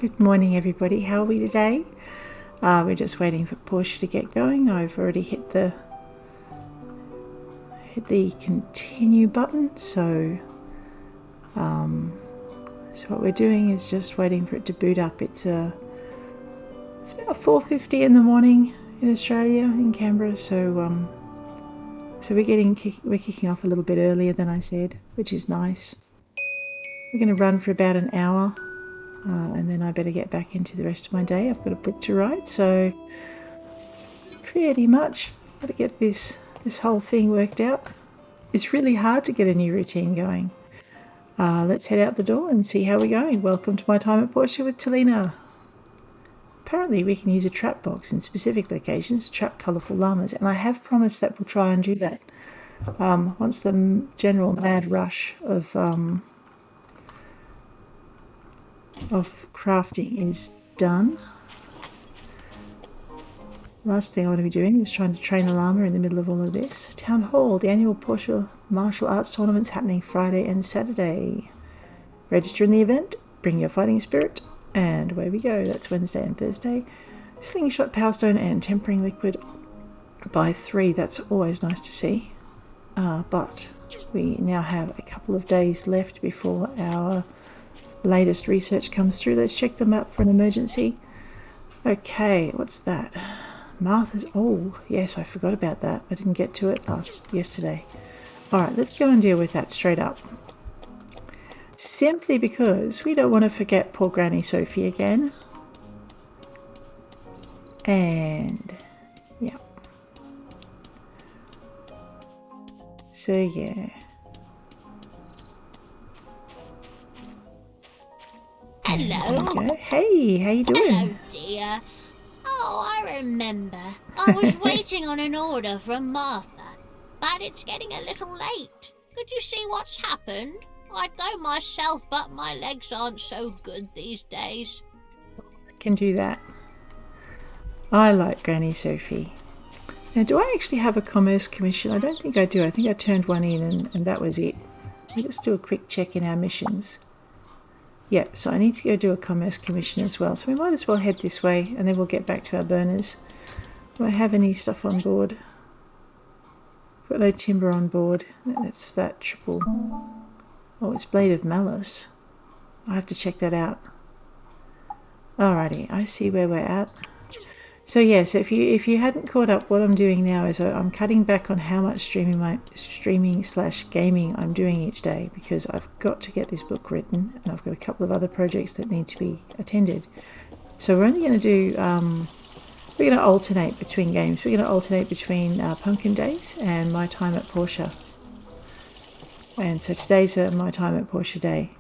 Good morning, everybody. How are we today? We're just waiting for Portia to get going. I've already hit the continue button, so what we're doing is just waiting for it to boot up. It's about 4:50 in the morning in Australia, in Canberra, so we're kicking off a little bit earlier than I said, which is nice. We're going to run for about an hour, and then I better get back into the rest of my day. I've got a book to write, so pretty much got to get this whole thing worked out. It's really hard to get a new routine going. Let's head out the door and see how we're going. Welcome to my time at Portia with Talina. Apparently we can use a trap box in specific locations to trap colourful llamas, and I have promised that we'll try and do that once the general mad rush of crafting is done. Last thing I want to be doing is trying to train a llama in the middle of all of this. Town Hall, the annual Portia martial arts tournament's happening Friday and Saturday. Register in the event, bring your fighting spirit, and away we go. That's Wednesday and Thursday. Slingshot, Power Stone, and Tempering Liquid by 3. That's always nice to see. But we now have a couple of days left before our latest research comes through. Let's check the map for an emergency. Okay, what's that? Martha's. Oh, yes, I forgot about that. I didn't get to it yesterday. Alright, let's go and deal with that straight up. Simply because we don't want to forget poor Granny Sophie again. And yeah. So yeah. Hello. Hey, how you doing? Hello, dear. Oh, I remember. I was waiting on an order from Martha, but it's getting a little late. Could you see what's happened? I'd go myself, but my legs aren't so good these days. I can do that. I like Granny Sophie. Now, do I actually have a commerce commission? I don't think I do. I think I turned one in and that was it. Let's do a quick check in our missions. Yep, so I need to go do a commerce commission as well. So we might as well head this way and then we'll get back to our burners. Do I have any stuff on board? Got no timber on board. That's that triple. Oh, it's Blade of Malice. I have to check that out. Alrighty, I see where we're at. So yeah, so if you hadn't caught up, what I'm doing now is I'm cutting back on how much streaming/gaming I'm doing each day, because I've got to get this book written and I've got a couple of other projects that need to be attended. So we're only going to do we're going to alternate between games. We're going to alternate between Pumpkin Days and My Time at Portia. And so today's My Time at Portia day.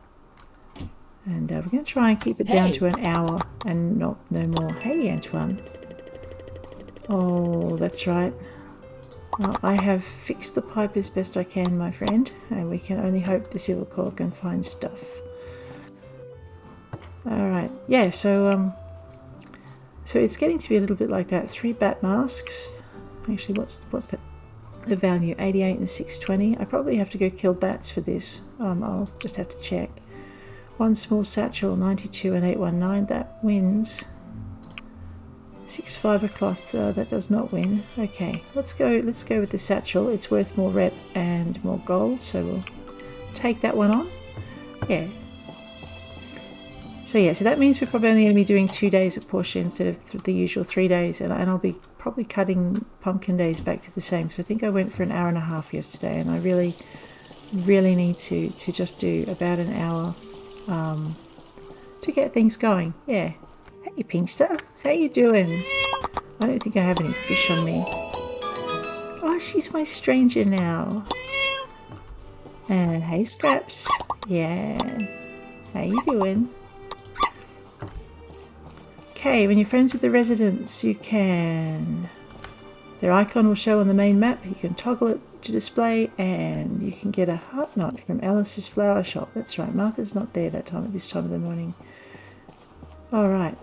And we're going to try and keep it down to an hour and no more. Hey, Antoine. Oh, that's right. Well, I have fixed the pipe as best I can, my friend, and we can only hope the silver core can find stuff. Alright, yeah, so it's getting to be a little bit like that. 3 bat masks. Actually, what's the value? 88 and 620. I probably have to go kill bats for this. I'll just have to check. 1 small satchel, 92 and 819. That wins. 6 fibre cloth, that does not win. Okay, let's go with the satchel. It's worth more rep and more gold, so we'll take that one on. Yeah. So that means we're probably only going to be doing 2 days at Portia instead of the usual 3 days, and I'll be probably cutting Pumpkin Days back to the same. So I think I went for an hour and a half yesterday, and I really need to just do about an hour to get things going. Yeah. Hey, Pinkster, how you doing? I don't think I have any fish on me. Oh, she's my stranger now. And hey, Scraps. Yeah. How you doing? Okay, when you're friends with the residents, you can... Their icon will show on the main map. You can toggle it to display, and you can get a heart knot from Alice's flower shop. That's right, Martha's not there at this time of the morning. Alright.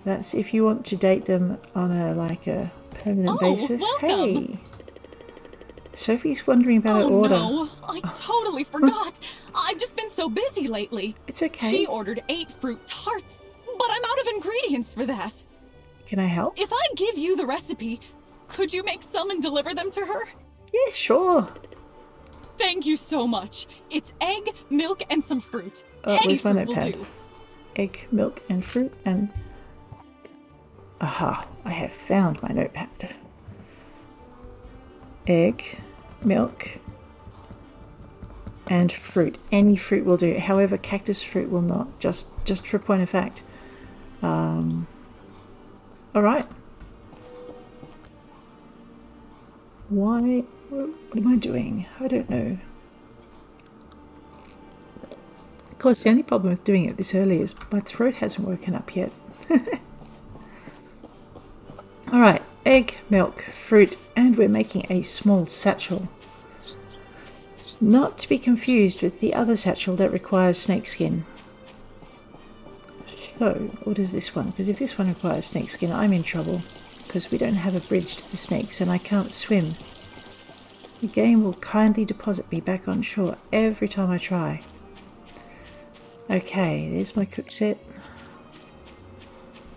That's if you want to date them on a permanent basis. Welcome. Hey, Sophie's wondering about her order. Oh no, I totally forgot. I've just been so busy lately. It's okay. She ordered 8 fruit tarts, but I'm out of ingredients for that. Can I help? If I give you the recipe, could you make some and deliver them to her? Yeah, sure. Thank you so much. It's egg, milk, and some fruit. Oh, Any where's my fruit will notepad? do. Egg, milk, and fruit, and... Aha, I have found my notepad. Egg, milk, and fruit. Any fruit will do. However, cactus fruit will not. Just for a point of fact. All right. Why? What am I doing? I don't know. Of course, the only problem with doing it this early is my throat hasn't woken up yet. All right. Egg, milk, fruit, and we're making a small satchel. Not to be confused with the other satchel that requires snakeskin. So, what is this one? Because if this one requires snakeskin, I'm in trouble. Because we don't have a bridge to the snakes and I can't swim. The game will kindly deposit me back on shore every time I try. Okay, there's my cook set.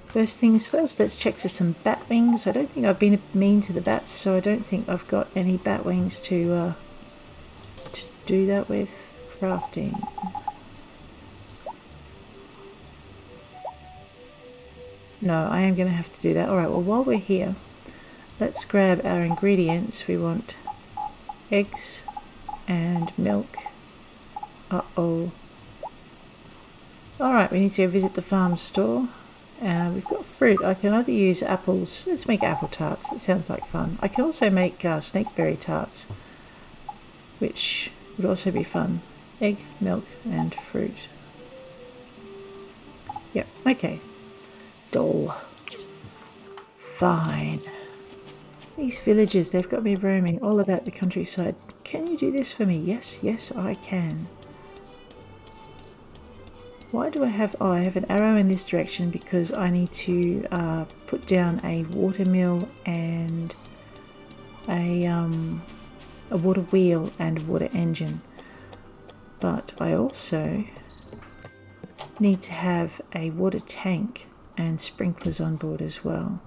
First things first, let's check for some bat wings. I don't think I've been mean to the bats, so I don't think I've got any bat wings to do that with. Crafting. No, I am going to have to do that. Alright, well while we're here, let's grab our ingredients. We want eggs and milk. Uh-oh. Alright, we need to go visit the farm store. We've got fruit. I can either use apples. Let's make apple tarts. That sounds like fun. I can also make snakeberry tarts, which would also be fun. Egg, milk, and fruit. Yep, okay. Dull. Fine. These villagers, they've got me roaming all about the countryside. Can you do this for me? Yes, yes, I can. Why do I have... Oh, I have an arrow in this direction because I need to put down a water mill and a water wheel and water engine. But I also need to have a water tank and sprinklers on board as well.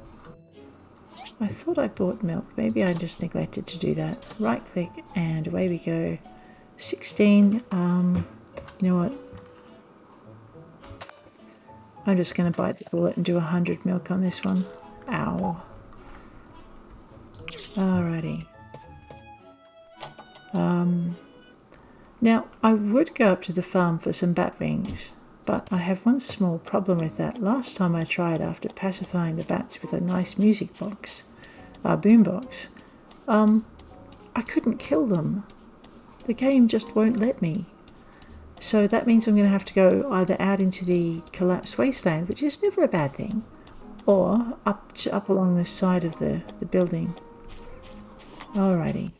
I thought I bought milk. Maybe I just neglected to do that. Right click and away we go. 16. You know what? I'm just going to bite the bullet and do 100 milk on this one. Ow. Alrighty. Now, I would go up to the farm for some bat wings, but I have one small problem with that. Last time I tried, after pacifying the bats with a nice music box, boombox, I couldn't kill them. The game just won't let me. So that means I'm going to have to go either out into the collapsed wasteland, which is never a bad thing, or up along the side of the building. Alrighty.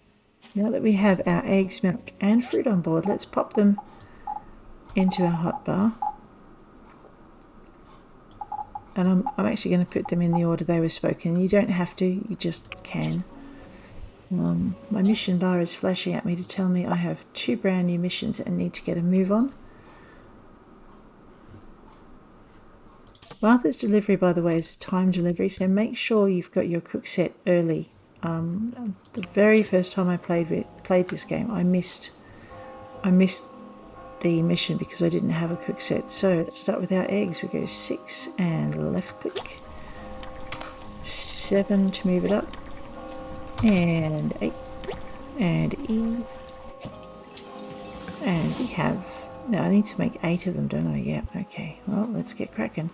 Now that we have our eggs, milk and fruit on board, let's pop them into our hotbar. And I'm actually going to put them in the order they were spoken. You don't have to, you just can. My mission bar is flashing at me to tell me I have 2 brand new missions and need to get a move on. Martha's delivery, by the way, is a time delivery, so make sure you've got your cook set early. The very first time I played this game, I missed the mission because I didn't have a cook set. So let's start with our eggs. We go 6 and left click, 7 to move it up, and 8 and E, and we have, now I need to make 8 of them, don't I? Yeah, okay, well let's get cracking.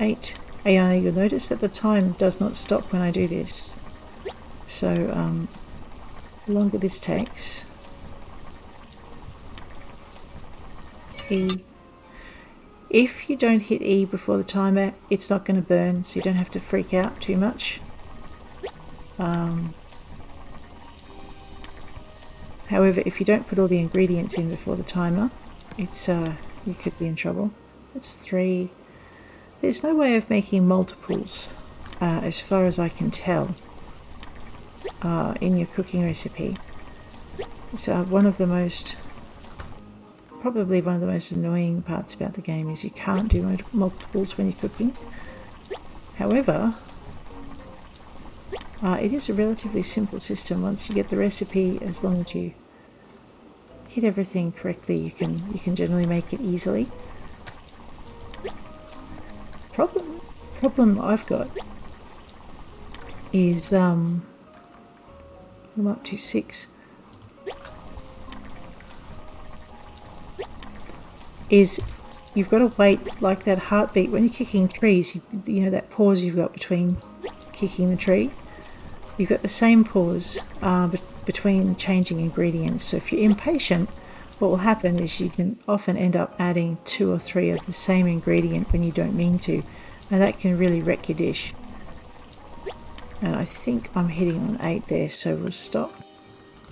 8. Ayana, you'll notice that the time does not stop when I do this, so the longer this takes. E. If you don't hit E before the timer, it's not going to burn, so you don't have to freak out too much. However, if you don't put all the ingredients in before the timer, it's you could be in trouble. That's 3. There's no way of making multiples, as far as I can tell, in your cooking recipe. It's one of the most probably one of the most annoying parts about the game is you can't do multiples when you're cooking. However, it is a relatively simple system. Once you get the recipe, as long as you hit everything correctly, you can generally make it easily. Problem I've got is I'm up to 6. Is you've got to wait, like that heartbeat when you're kicking trees. You know that pause you've got between kicking the tree. You've got the same pause between changing ingredients. So if you're impatient, what will happen is you can often end up adding 2 or 3 of the same ingredient when you don't mean to, and that can really wreck your dish. And I think I'm hitting on 8 there, so we'll stop.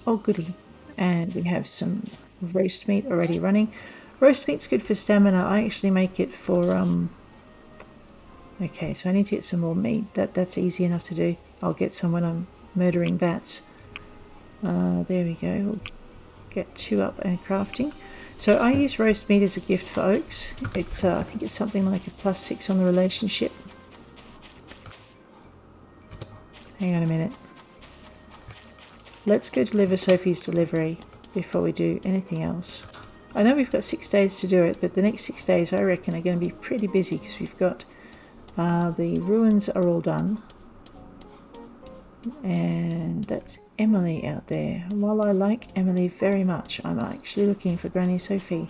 Oh goody. And we have some roast meat already running. Roast meat's good for stamina. I actually make it for okay, so I need to get some more meat. That's easy enough to do. I'll get some when I'm murdering bats. There we go. We'll get 2 up and crafting. So I use roast meat as a gift for Oaks. It's I think it's something like a +6 on the relationship. Hang on a minute. Let's go deliver Sophie's delivery before we do anything else. I know we've got 6 days to do it, but the next 6 days I reckon are going to be pretty busy because we've got the ruins are all done. And that's Emily out there. And while I like Emily very much, I'm actually looking for Granny Sophie.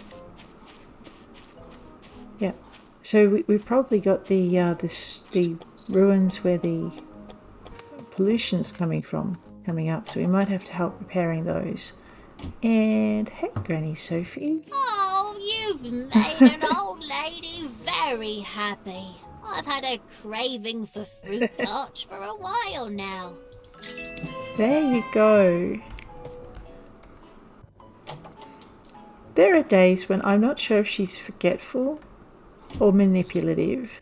Yeah, so we've probably got the ruins where the pollution's coming up, so we might have to help repairing those. And hey, Granny Sophie. Oh, you've made an old lady very happy. I've had a craving for fruit tarts for a while now. There you go. There are days when I'm not sure if she's forgetful or manipulative.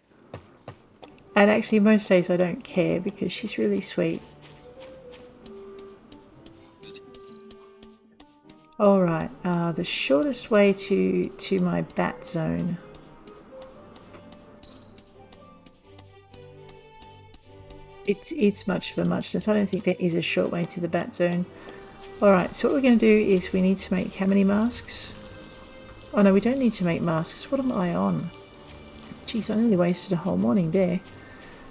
And actually most days I don't care because she's really sweet. Alright, the shortest way to my bat zone. It's much of a muchness. I don't think there is a short way to the bat zone. Alright, so what we're going to do is we need to make how many masks? Oh no, we don't need to make masks. What am I on? Jeez, I nearly wasted a whole morning there.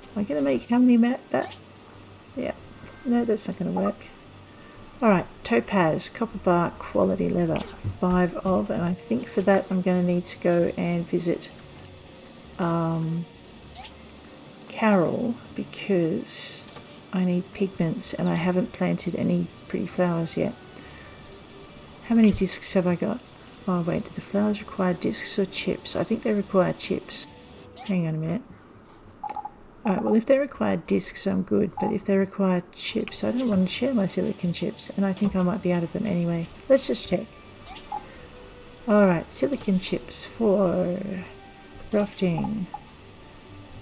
Am I going to make how many bat? Yeah, no, that's not going to work. Alright, topaz, copper bark, quality leather, 5 of, and I think for that I'm going to need to go and visit Carol because I need pigments and I haven't planted any pretty flowers yet. How many discs have I got? Oh wait, do the flowers require discs or chips? I think they require chips. Hang on a minute. Alright, well if they require discs I'm good, but if they require chips, I don't want to share my silicon chips, and I think I might be out of them anyway. Let's just check. Alright, silicon chips for crafting.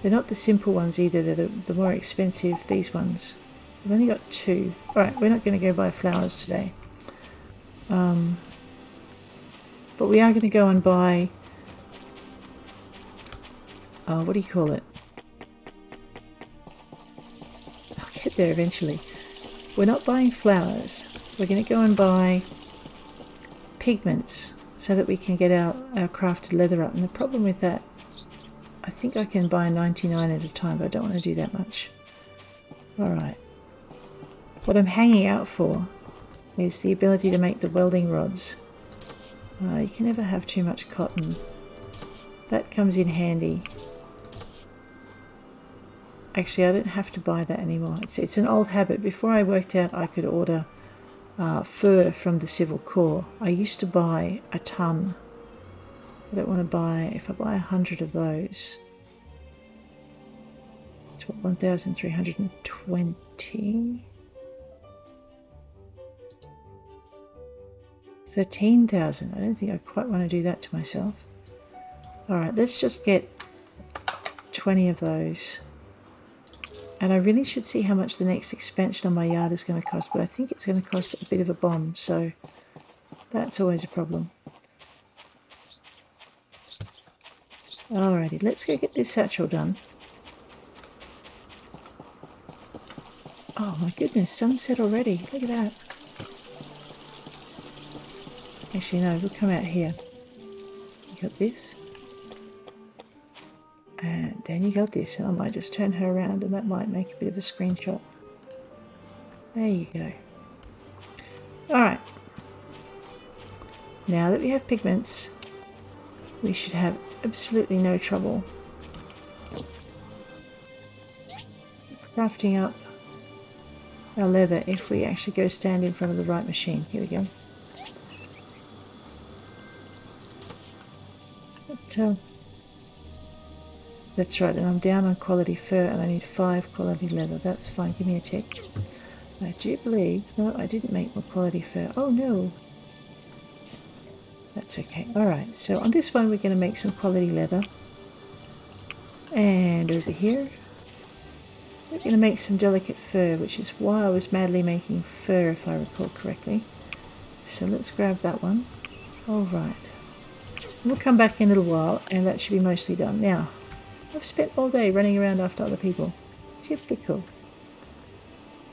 They're not the simple ones either, they're the more expensive, these ones. I've only got 2. Alright, we're not going to go buy flowers today. But we are going to go and buy, what do you call it? I'll get there eventually. We're not buying flowers. We're going to go and buy pigments so that we can get our crafted leather up. And the problem with that, I think I can buy 99 at a time, but I don't want to do that much. Alright. What I'm hanging out for is the ability to make the welding rods. You can never have too much cotton. That comes in handy. Actually, I don't have to buy that anymore. It's an old habit. Before I worked out I could order fur from the Civil Corps, I used to buy a tonne. I don't want to buy, if I buy 100 of those, it's what, 1,320? 13,000. I don't think I quite want to do that to myself. Alright, let's just get 20 of those. And I really should see how much the next expansion on my yard is going to cost, but I think it's going to cost a bit of a bomb, so that's always a problem. Alrighty, let's go get this satchel done. Oh my goodness, sunset already. Look at that. Actually, no, we'll come out here. You got this. And then you got this. And I might just turn her around and that might make a bit of a screenshot. There you go. Alright. Now that we have pigments, we should have absolutely no trouble crafting up our leather if we actually go stand in front of the right machine. Here we go. But, that's right, and I'm down on quality fur and I need 5 quality leather. That's fine, give me a tick. I do believe, no, I didn't make my quality fur. Oh no! That's okay. Alright, so on this one we're going to make some quality leather. And over here we're going to make some delicate fur, which is why I was madly making fur if I recall correctly. So let's grab that one. Alright. We'll come back in a little while and that should be mostly done. Now, I've spent all day running around after other people. Typical.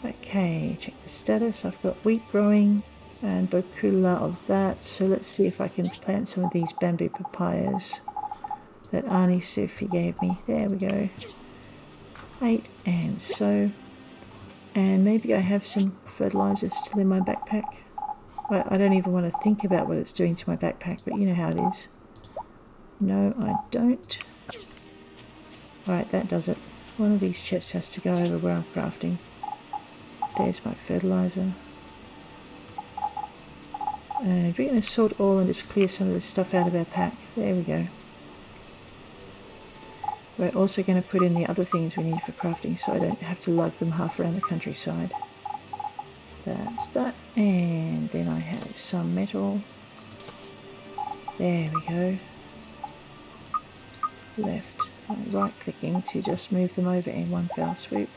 Okay, check the status. I've got wheat growing and bokula of that. So let's see if I can plant some of these bamboo papayas that Granny Sophie gave me. There we go. 8 and so. And maybe I have some fertilizer still in my backpack. Well, I don't even want to think about what it's doing to my backpack, but you know how it is. No, I don't. Alright, that does it. One of these chests has to go over where I'm crafting. There's my fertilizer. And we're going to sort all and just clear some of this stuff out of our pack. There we go. We're also going to put in the other things we need for crafting so I don't have to lug them half around the countryside. That's that. And then I have some metal. There we go. Left. Right clicking to just move them over in one fell swoop.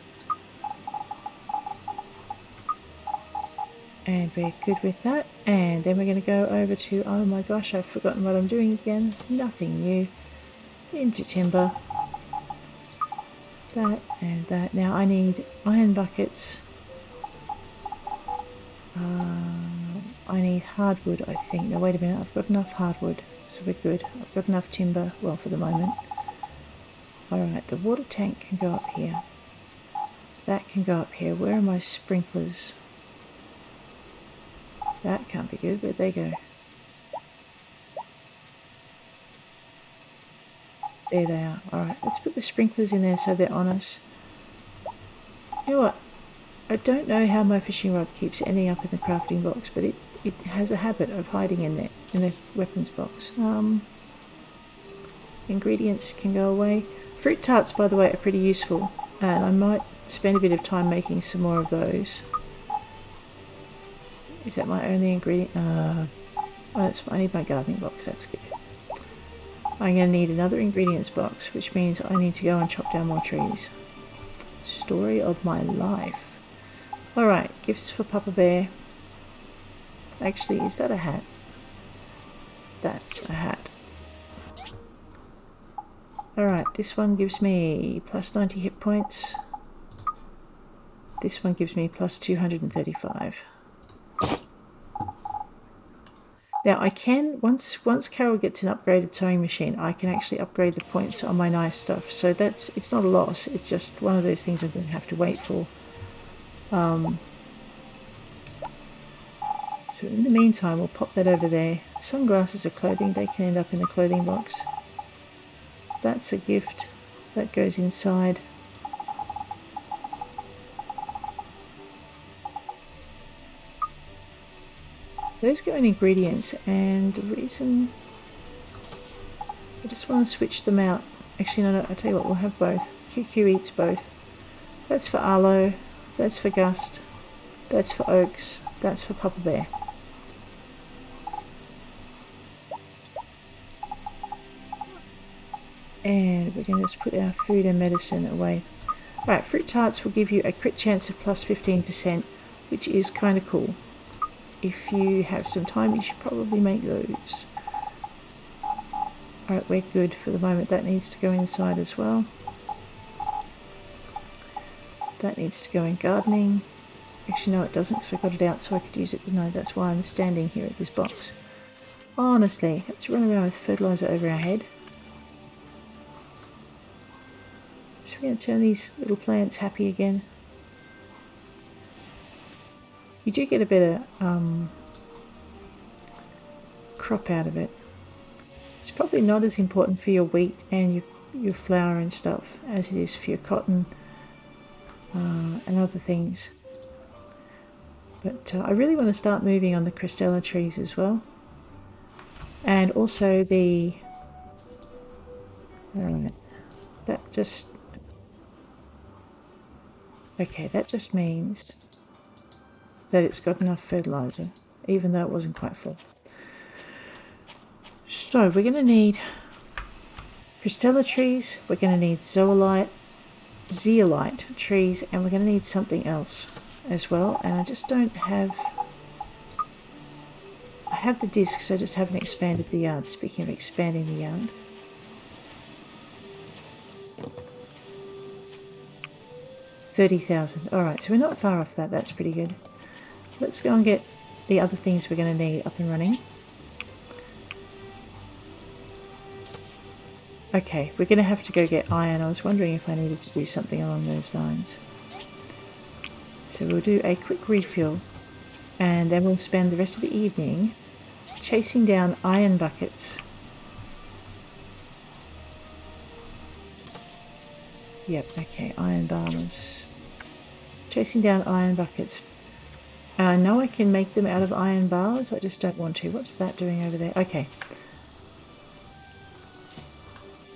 And we're good with that. And then we're going to go over to, oh my gosh, I've forgotten what I'm doing again. Nothing new. Into timber. That and that. Now I need iron buckets. I need hardwood, I think. No, wait a minute. I've got enough hardwood, so we're good. I've got enough timber, well, for the moment. Alright, the water tank can go up here. That can go up here. Where are my sprinklers? That can't be good. Where'd they go? There they are. Alright, let's put the sprinklers in there so they're on us. You know what? I don't know how my fishing rod keeps ending up in the crafting box, but it has a habit of hiding in there, in the weapons box. Ingredients can go away. Fruit tarts, by the way, are pretty useful, and I might spend a bit of time making some more of those. Is that my only ingredient? I need my gardening box, that's good. I'm going to need another ingredients box, which means I need to go and chop down more trees. Story of my life. Alright, gifts for Papa Bear. Actually, is that a hat? That's a hat. Alright, this one gives me plus 90 hit points. This one gives me plus 235. Now I can, once Carol gets an upgraded sewing machine, I can actually upgrade the points on my nice stuff. So it's not a loss, it's just one of those things I'm going to have to wait for. So in the meantime, we'll pop that over there. Sunglasses are clothing, they can end up in the clothing box. That's a gift, that goes inside. Those go in ingredients, and the reason I just want to switch them out. Actually, no, I'll tell you what, we'll have both. QQ eats both. That's for Arlo, that's for Gust, that's for Oaks, that's for Papa Bear. And we're going to just put our food and medicine away. Alright, fruit tarts will give you a crit chance of plus 15%, which is kind of cool. If you have some time, you should probably make those. Alright, we're good for the moment. That needs to go inside as well. That needs to go in gardening. Actually, no, it doesn't, because I got it out so I could use it. No, that's why I'm standing here at this box. Honestly, let's run around with fertilizer over our head. So we're going to turn these little plants happy again. You do get a better crop out of it. It's probably not as important for your wheat and your flour and stuff as it is for your cotton and other things. But I really want to start moving on the Cristela trees as well. And also the... Alright, that just... Okay, that just means that it's got enough fertilizer, even though it wasn't quite full. So we're going to need Cristela trees, we're going to need zeolite trees, and we're going to need something else as well. And I just don't have... I have the discs, I just haven't expanded the yard. Speaking of expanding the yard. $30,000. Alright, so we're not far off that. That's pretty good. Let's go and get the other things we're going to need up and running. Okay, we're going to have to go get iron. I was wondering if I needed to do something along those lines. So we'll do a quick refuel, and then we'll spend the rest of the evening chasing down iron buckets. Yep, okay, iron bars. Chasing down iron buckets. And I know I can make them out of iron bars, I just don't want to. What's that doing over there? Okay.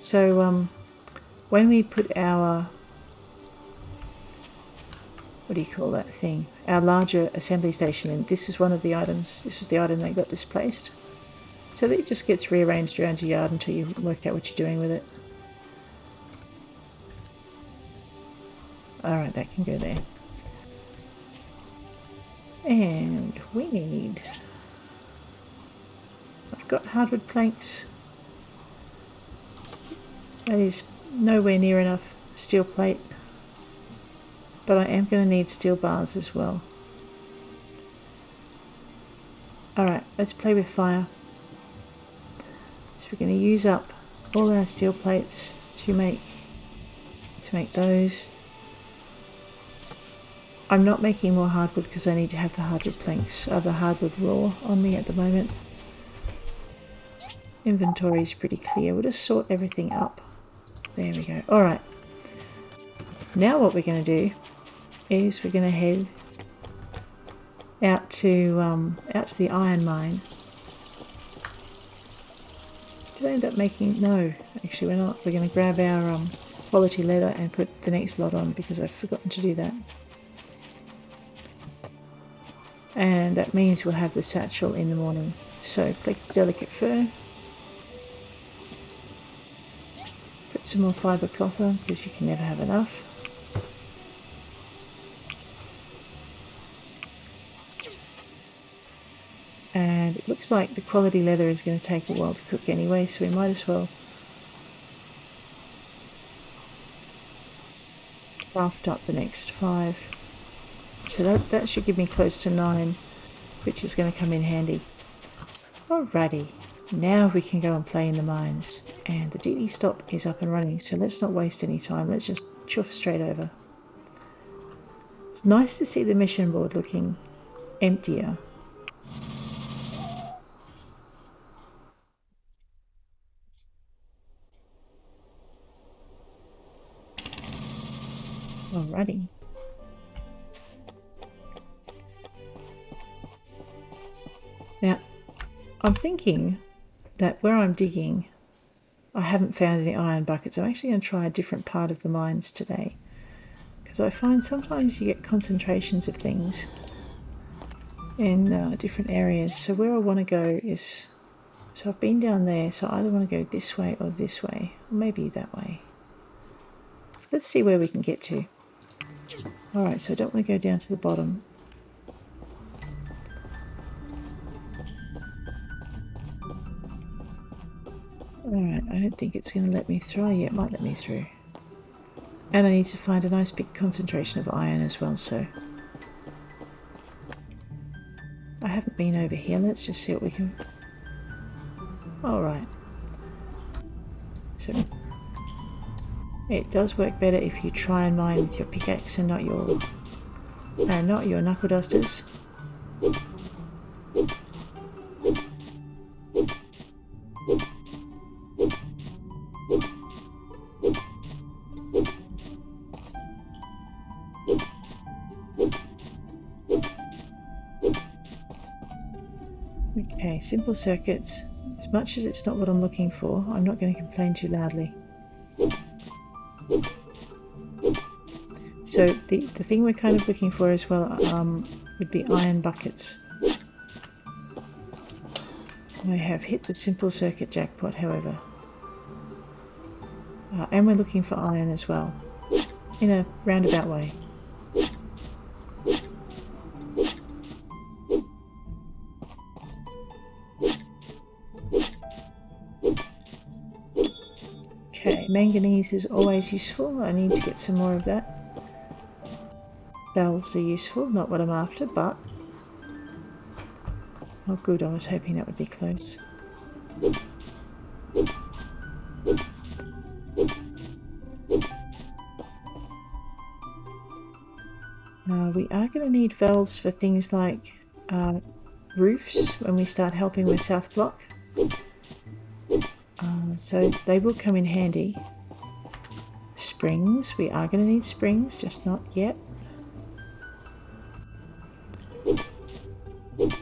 So, when we put our... What do you call that thing? Our larger assembly station in, this is one of the items. This was the item that got displaced. So that it just gets rearranged around your yard until you work out what you're doing with it. Alright, that can go there. And we need... I've got hardwood planks. That is nowhere near enough steel plate. But I am going to need steel bars as well. Alright, let's play with fire. So we're going to use up all our steel plates to make those. I'm not making more hardwood because I need to have the hardwood planks, the hardwood raw on me at the moment. Inventory is pretty clear. We'll just sort everything up. There we go. Alright. Now what we're going to do is we're going to head out to the iron mine. Did I end up making... No, actually we're not. We're going to grab our quality leather and put the next lot on because I've forgotten to do that. And that means we'll have the satchel in the morning. So collect delicate fur. Put some more fibre cloth on because you can never have enough. And it looks like the quality leather is going to take a while to cook anyway, so we might as well craft up the next 5. So that should give me close to 9, which is going to come in handy. Alrighty, now we can go and play in the mines. And the DD stop is up and running, so let's not waste any time. Let's just chuff straight over. It's nice to see the mission board looking emptier. Alrighty. Now, I'm thinking that where I'm digging, I haven't found any iron buckets. I'm actually going to try a different part of the mines today, because I find sometimes you get concentrations of things in different areas. So where I want to go is... So I've been down there, so I either want to go this way or this way, or maybe that way. Let's see where we can get to. Alright, so I don't want to go down to the bottom. Alright, I don't think it's going to let me through. Yeah, it might let me through. And I need to find a nice big concentration of iron as well, so... I haven't been over here. Let's just see what we can... Alright. So... It does work better if you try and mine with your pickaxe and not your knuckle dusters. Okay, simple circuits. As much as it's not what I'm looking for, I'm not going to complain too loudly. So the thing we're kind of looking for as well would be iron buckets. I have hit the simple circuit jackpot, however. And we're looking for iron as well, in a roundabout way. Okay, manganese is always useful. I need to get some more of that. Valves are useful, not what I'm after, but... Oh good, I was hoping that would be close. We are going to need valves for things like roofs when we start helping with South Block. So they will come in handy. Springs, we are going to need springs, just not yet.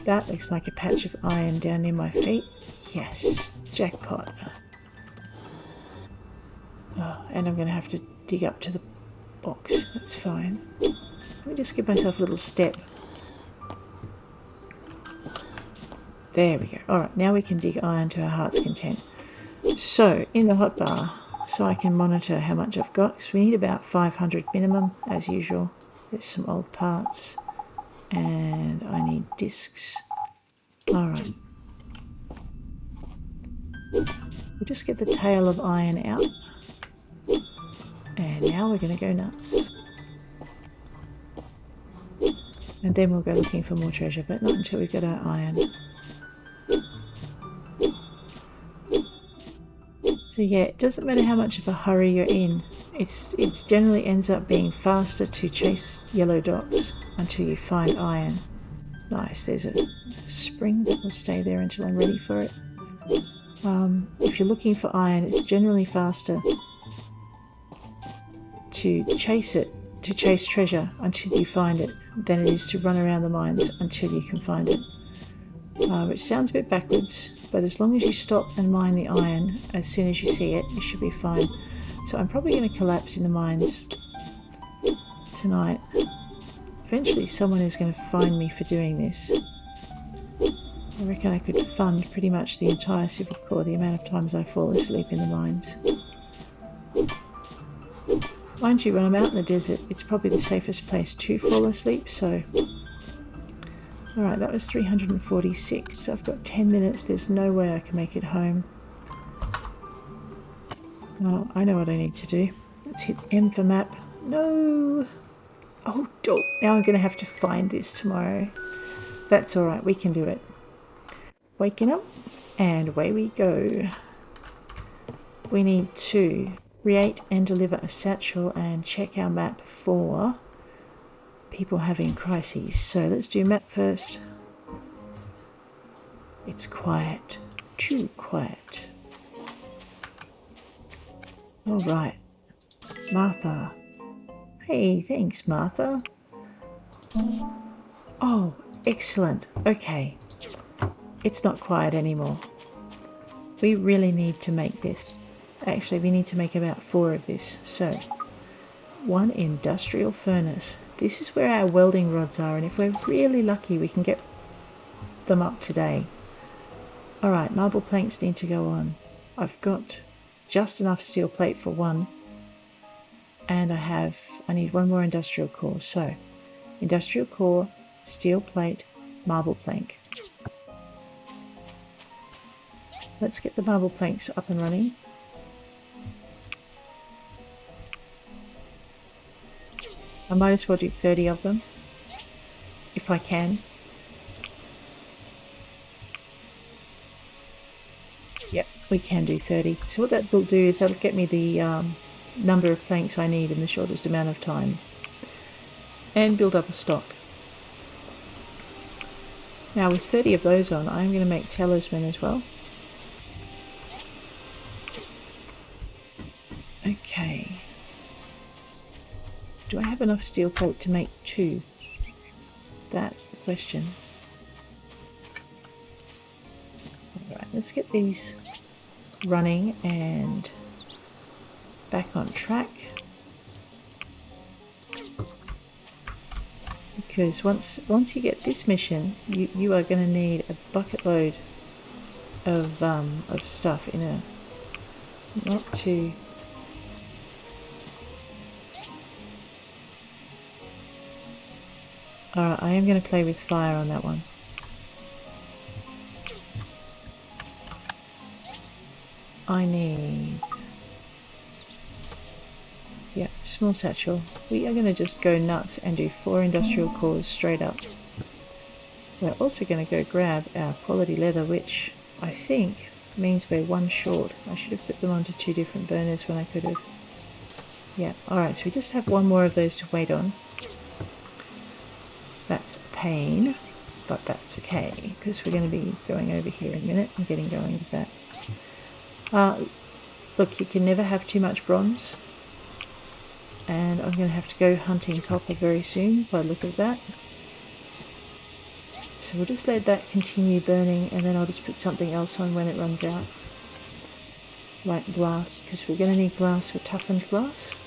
That looks like a patch of iron down near my feet. Yes, jackpot. Oh, and I'm going to have to dig up to the box. That's fine. Let me just give myself a little step. There we go. Alright, now we can dig iron to our heart's content. So, in the hotbar, so I can monitor how much I've got, because we need about 500 minimum, as usual. There's some old parts. And I need discs. Alright. We'll just get the tail of iron out. And now we're going to go nuts. And then we'll go looking for more treasure, but not until we've got our iron. So yeah, it doesn't matter how much of a hurry you're in. It generally ends up being faster to chase yellow dots until you find iron. Nice, there's a spring that will stay there until I'm ready for it. If you're looking for iron, it's generally faster to chase it, to chase treasure until you find it, than it is to run around the mines until you can find it. Which sounds a bit backwards, but as long as you stop and mine the iron as soon as you see it, you should be fine. So I'm probably going to collapse in the mines tonight. Eventually someone is going to find me for doing this. I reckon I could fund pretty much the entire Civil Corps the amount of times I fall asleep in the mines. Mind you, when I'm out in the desert, it's probably the safest place to fall asleep, so... Alright, that was 346, so I've got 10 minutes, there's no way I can make it home. Oh, I know what I need to do. Let's hit M for map. No! Oh, now I'm going to have to find this tomorrow. That's alright, we can do it. Waking up, and away we go. We need to create and deliver a satchel and check our map for people having crises. So let's do map first. It's quiet. Too quiet. Alright. Martha. Hey, thanks Martha. Oh, excellent. Okay. It's not quiet anymore. We really need to make this. Actually, we need to make about 4 of this. So, 1 industrial furnace. This is where our welding rods are, and if we're really lucky, we can get them up today. Alright, marble planks need to go on. I've got just enough steel plate for 1. And I need 1 more industrial core. So, industrial core, steel plate, marble plank. let's get the marble planks up and running. I might as well do 30 of them, if I can. Yep, we can do 30. So what that will do is that'll get me the number of planks I need in the shortest amount of time. And build up a stock. Now with 30 of those on, I'm going to make talisman as well. Okay. Do I have enough steel plate to make 2? That's the question. Alright, let's get these running and back on track. Because once you get this mission, you are going to need a bucket load of stuff in a not too. Alright, I am going to play with fire on that one. I need... yeah, small satchel. We are going to just go nuts and do 4 industrial cores straight up. We're also going to go grab our quality leather, which I think means we're 1 short. I should have put them onto 2 different burners when I could have. Yeah, alright, so we just have 1 more of those to wait on. That's a pain, but that's okay, because we're going to be going over here in a minute and getting going with that. Look, you can never have too much bronze, and I'm going to have to go hunting copper very soon by the look of that. So we'll just let that continue burning, and then I'll just put something else on when it runs out. Like glass, because we're going to need glass for toughened glass.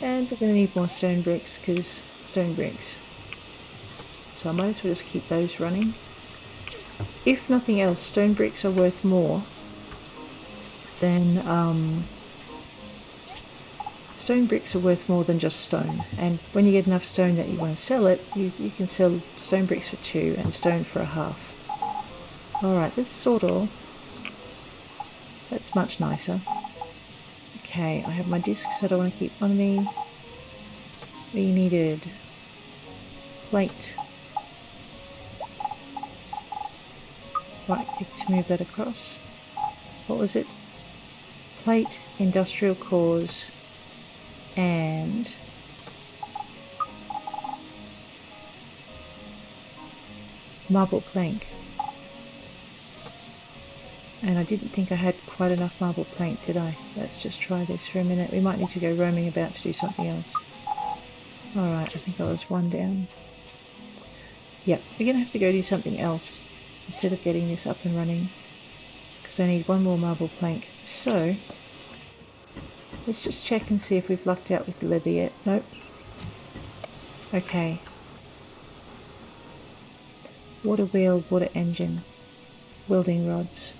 And we're going to need more stone bricks, because stone bricks. So I might as well just keep those running. If nothing else, stone bricks are worth more than just stone. And when you get enough stone that you want to sell it, you can sell stone bricks for 2 and stone for 1/2. Alright, let's sort all. That's much nicer. Okay, I have my discs that I want to keep on me. We needed plate. Right click to move that across. What was it? Plate, industrial cores, and marble plank. And I didn't think I had quite enough marble plank, did I? Let's just try this for a minute. We might need to go roaming about to do something else. Alright, I think I was 1 down. Yep, we're going to have to go do something else instead of getting this up and running, because I need 1 more marble plank. So, let's just check and see if we've lucked out with the leather yet. Nope. Okay. Water wheel, water engine, welding rods.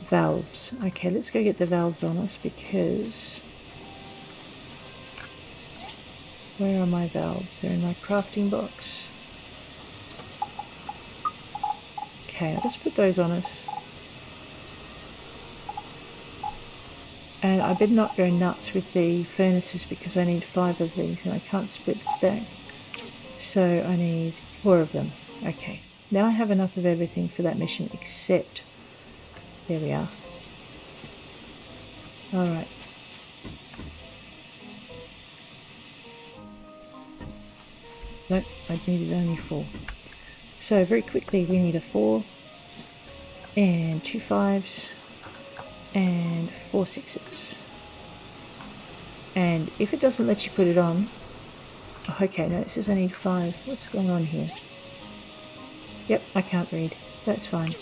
Valves. Okay, let's go get the valves on us, because... where are my valves? They're in my crafting box. Okay, I'll just put those on us. And I better not go nuts with the furnaces, because I need 5 of these and I can't split the stack. So I need 4 of them. Okay, now I have enough of everything for that mission, except... there we are. Alright. Nope, I needed only 4. So very quickly we need a 4, and 2 5s, and 4 6s. And if it doesn't let you put it on... oh, okay, no, it says I need 5. What's going on here? Yep, I can't read. That's fine.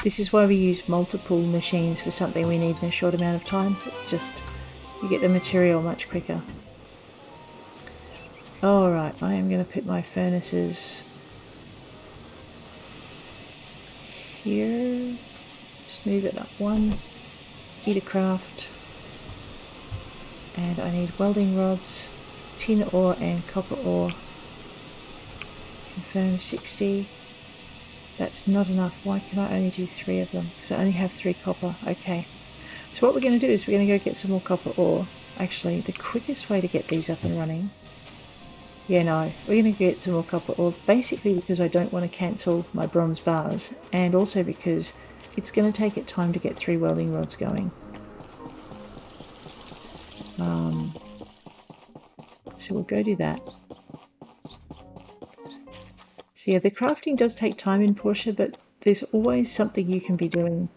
This is why we use multiple machines for something we need in a short amount of time. It's just, you get the material much quicker. Alright, I am going to put my furnaces here. Just move it up 1. Eat a craft. And I need welding rods. tin ore and copper ore. Confirm 60. That's not enough. Why can I only do 3 of them? Because I only have 3 copper. Okay. So what we're going to do is we're going to go get some more copper ore. Actually, the quickest way to get these up and running... Yeah, no. We're going to get some more copper ore. Basically because I don't want to cancel my bronze bars. And also because it's going to take it time to get 3 welding rods going. So we'll go do that. So yeah, the crafting does take time in Portia, but there's always something you can be doing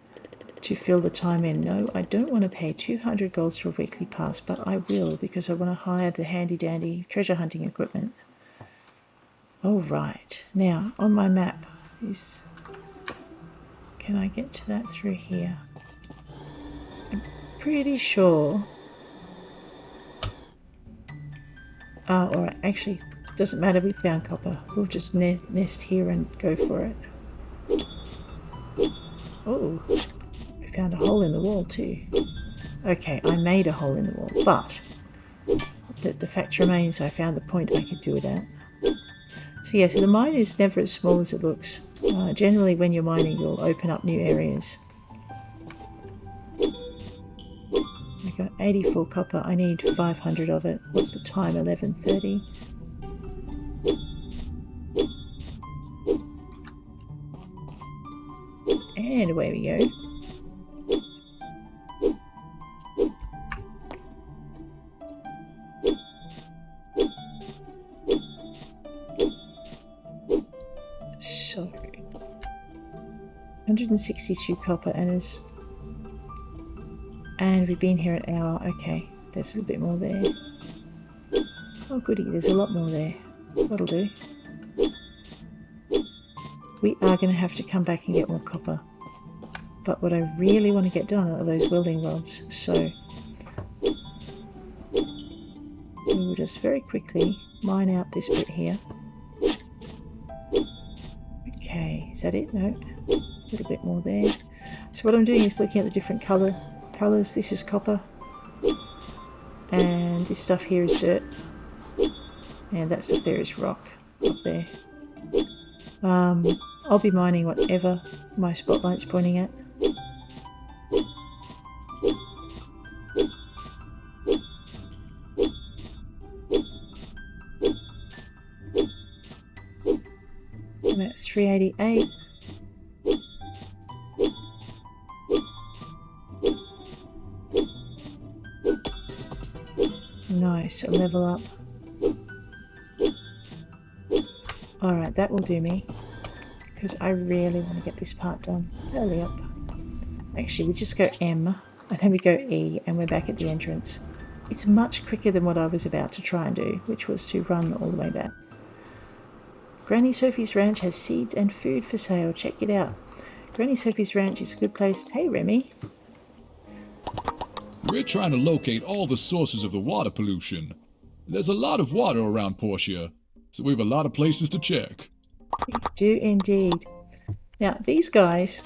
to fill the time in. No, I don't want to pay 200 golds for a weekly pass, but I will because I want to hire the handy dandy treasure hunting equipment. Alright, now on my map is... Can I get to that through here? I'm pretty sure... Oh, alright, actually, doesn't matter, we found copper. We'll just nest here and go for it. Oh, we found a hole in the wall too. Okay, I made a hole in the wall, but the fact remains I found the point I could do it at. So yeah, so the mine is never as small as it looks. Generally when you're mining you'll open up new areas. We've got 84 copper, I need 500 of it. What's the time? 11:30. And away we go. So, 162 copper and we've been here an hour. Okay, there's a little bit more there. Oh goody, there's a lot more there. That'll do. We are going to have to come back and get more copper. But what I really want to get done are those welding rods. So we will just very quickly mine out this bit here. Okay, is that it? No, a little bit more there. So what I'm doing is looking at the different colours. This is copper, and this stuff here is dirt, and that stuff there is rock up there. I'll be mining whatever my spotlight's pointing at. I'm at 388. Nice, a level up. Alright, that will do me. Because I really want to get this part done. Hurry up. Actually, we just go M, and then we go E, and we're back at the entrance. It's much quicker than what I was about to try and do, which was to run all the way back. Granny Sophie's ranch has seeds and food for sale. Check it out. Granny Sophie's ranch is a good place. Hey, Remy. We're trying to locate all the sources of the water pollution. There's a lot of water around Portia, so we have a lot of places to check. We do indeed. Now, these guys,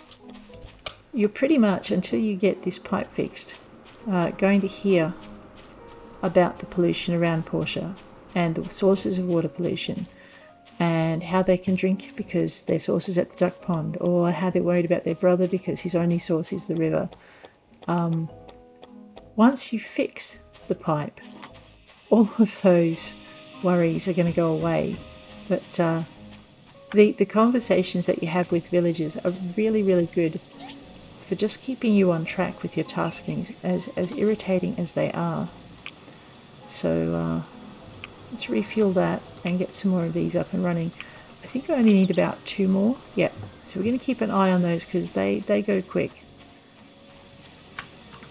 you're pretty much, until you get this pipe fixed, going to hear about the pollution around Portia and the sources of water pollution and how they can drink because their source is at the duck pond, or how they're worried about their brother because his only source is the river. Once you fix the pipe, all of those worries are going to go away. But the conversations that you have with villagers are really, really good for just keeping you on track with your taskings, as irritating as they are. So let's refuel that and get some more of these up and running. I think I only need about 2 more. Yep. So we're going to keep an eye on those because they go quick.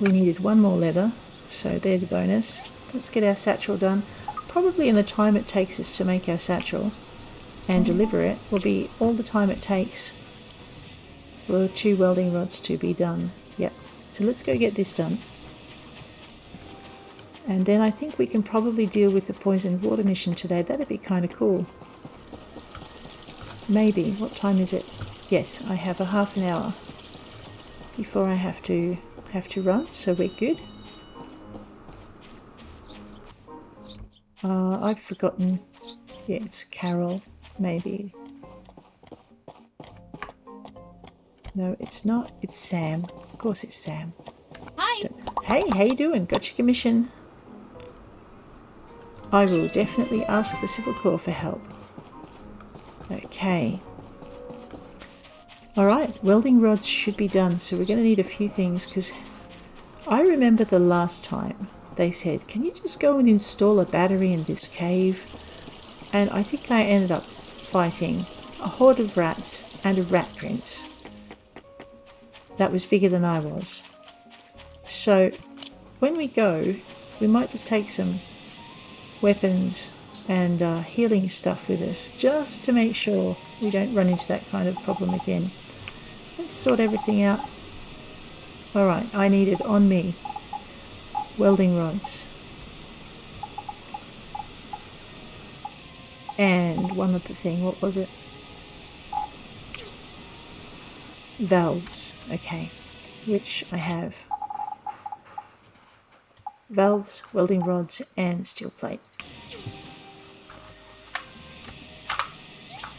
We needed 1 more leather, so there's a bonus. Let's get our satchel done. Probably in the time it takes us to make our satchel and deliver it will be all the time it takes for 2 welding rods to be done. Yep. So let's go get this done. And then I think we can probably deal with the poisoned water mission today. That'd be kind of cool. Maybe. What time is it? Yes, I have a half an hour before I have to run, so we're good. I've forgotten. Yeah, it's Carol, maybe. No, it's not. It's Sam. Of course it's Sam. Hi. Hey, how you doing? Got your commission? I will definitely ask the Civil Corps for help. Okay. Alright, welding rods should be done, so we're going to need a few things, because I remember the last time they said, can you just go and install a battery in this cave? And I think I ended up fighting a horde of rats and a rat prince that was bigger than I was. So when we go, we might just take some weapons and healing stuff with us, just to make sure we don't run into that kind of problem again. Let's sort everything out. Alright, I needed on me welding rods. And one other thing, what was it? Valves, okay, which I have. Valves, welding rods, and steel plate.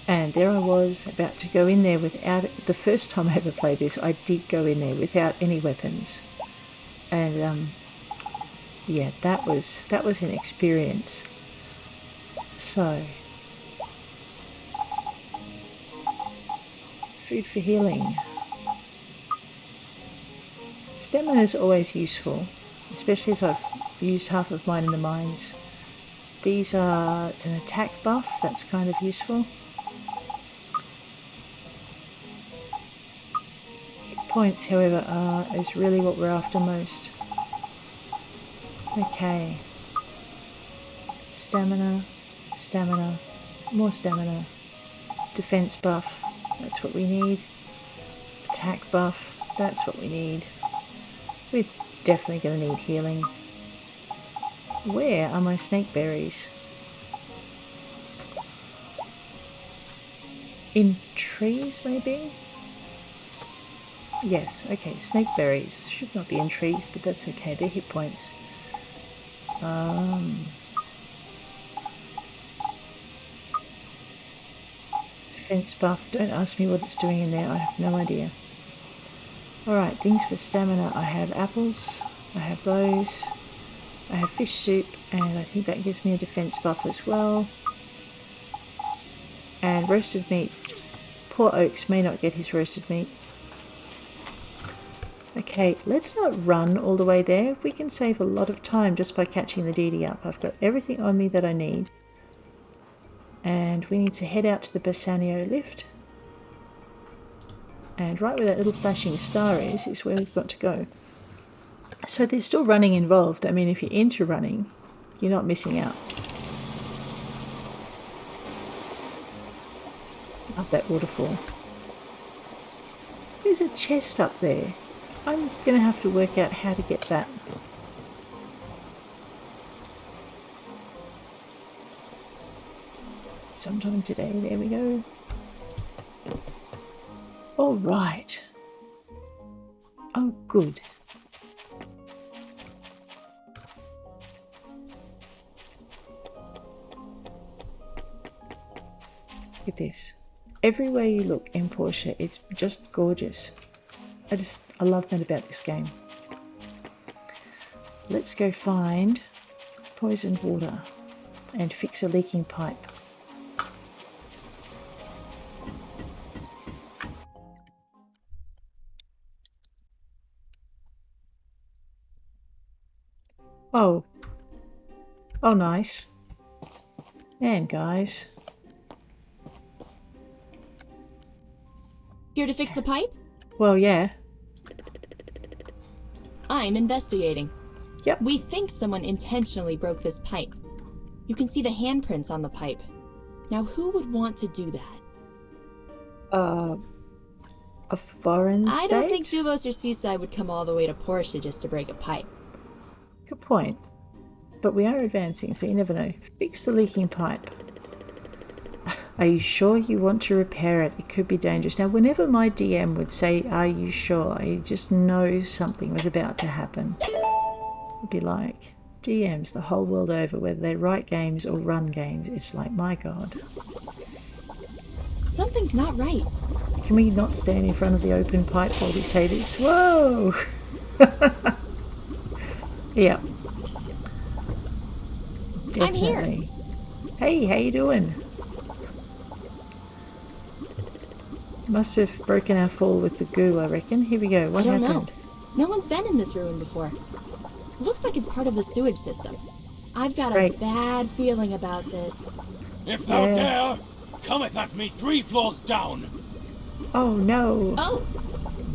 And there I was about to go in there without, the first time I ever played this, I did go in there without any weapons. And yeah, that was an experience. So, food for healing. Stamina is always useful, especially as I've used half of mine in the mines. These are, it's an attack buff, that's kind of useful. Hit points, however, is really what we're after most. Okay. Stamina, stamina, more stamina. Defense buff, that's what we need. Attack buff, that's what we need. We're definitely going to need healing. Where are my snake berries? In trees, maybe? Yes, okay, snake berries. Should not be in trees, but that's okay. They're hit points. Defense buff. Don't ask me what it's doing in there. I have no idea. Alright, things for stamina. I have apples. I have those. I have fish soup, and I think that gives me a defense buff as well. And roasted meat. Poor Oaks may not get his roasted meat. Okay, let's not run all the way there. We can save a lot of time just by catching the DD up. I've got everything on me that I need. And we need to head out to the Bassanio lift. And right where that little flashing star is where we've got to go. So there's still running involved. I mean, if you're into running, you're not missing out. Up that waterfall. There's a chest up there. I'm going to have to work out how to get that. Sometime today. There we go. All right. Oh, good. Look at this. Everywhere you look in Portia, it's just gorgeous. I love that about this game. Let's go find poisoned water and fix a leaking pipe. Oh. Oh, nice. And guys. Here to fix the pipe? Well, yeah. I'm investigating. Yep. We think someone intentionally broke this pipe. You can see the handprints on the pipe. Now, who would want to do that? A foreign state? I don't think Duvos or Seaside would come all the way to Portia just to break a pipe. Good point. But we are advancing, so you never know. Fix the leaking pipe. Are you sure you want to repair it? It could be dangerous. Now, whenever my DM would say, are you sure? I just know something was about to happen. I'd be like, DMs the whole world over, whether they write games or run games. It's like, my God. Something's not right. Can we not stand in front of the open pipe while we say this? Whoa! Yeah. Definitely. I'm here. Hey, how you doing? Must have broken our fall with the goo, I reckon. Here we go. What I don't happened? know. No one's been in this ruin before. Looks like it's part of the sewage system. I've got a Right. bad feeling about this. If thou Yeah. dare, cometh at me 3 floors down. Oh no! Oh,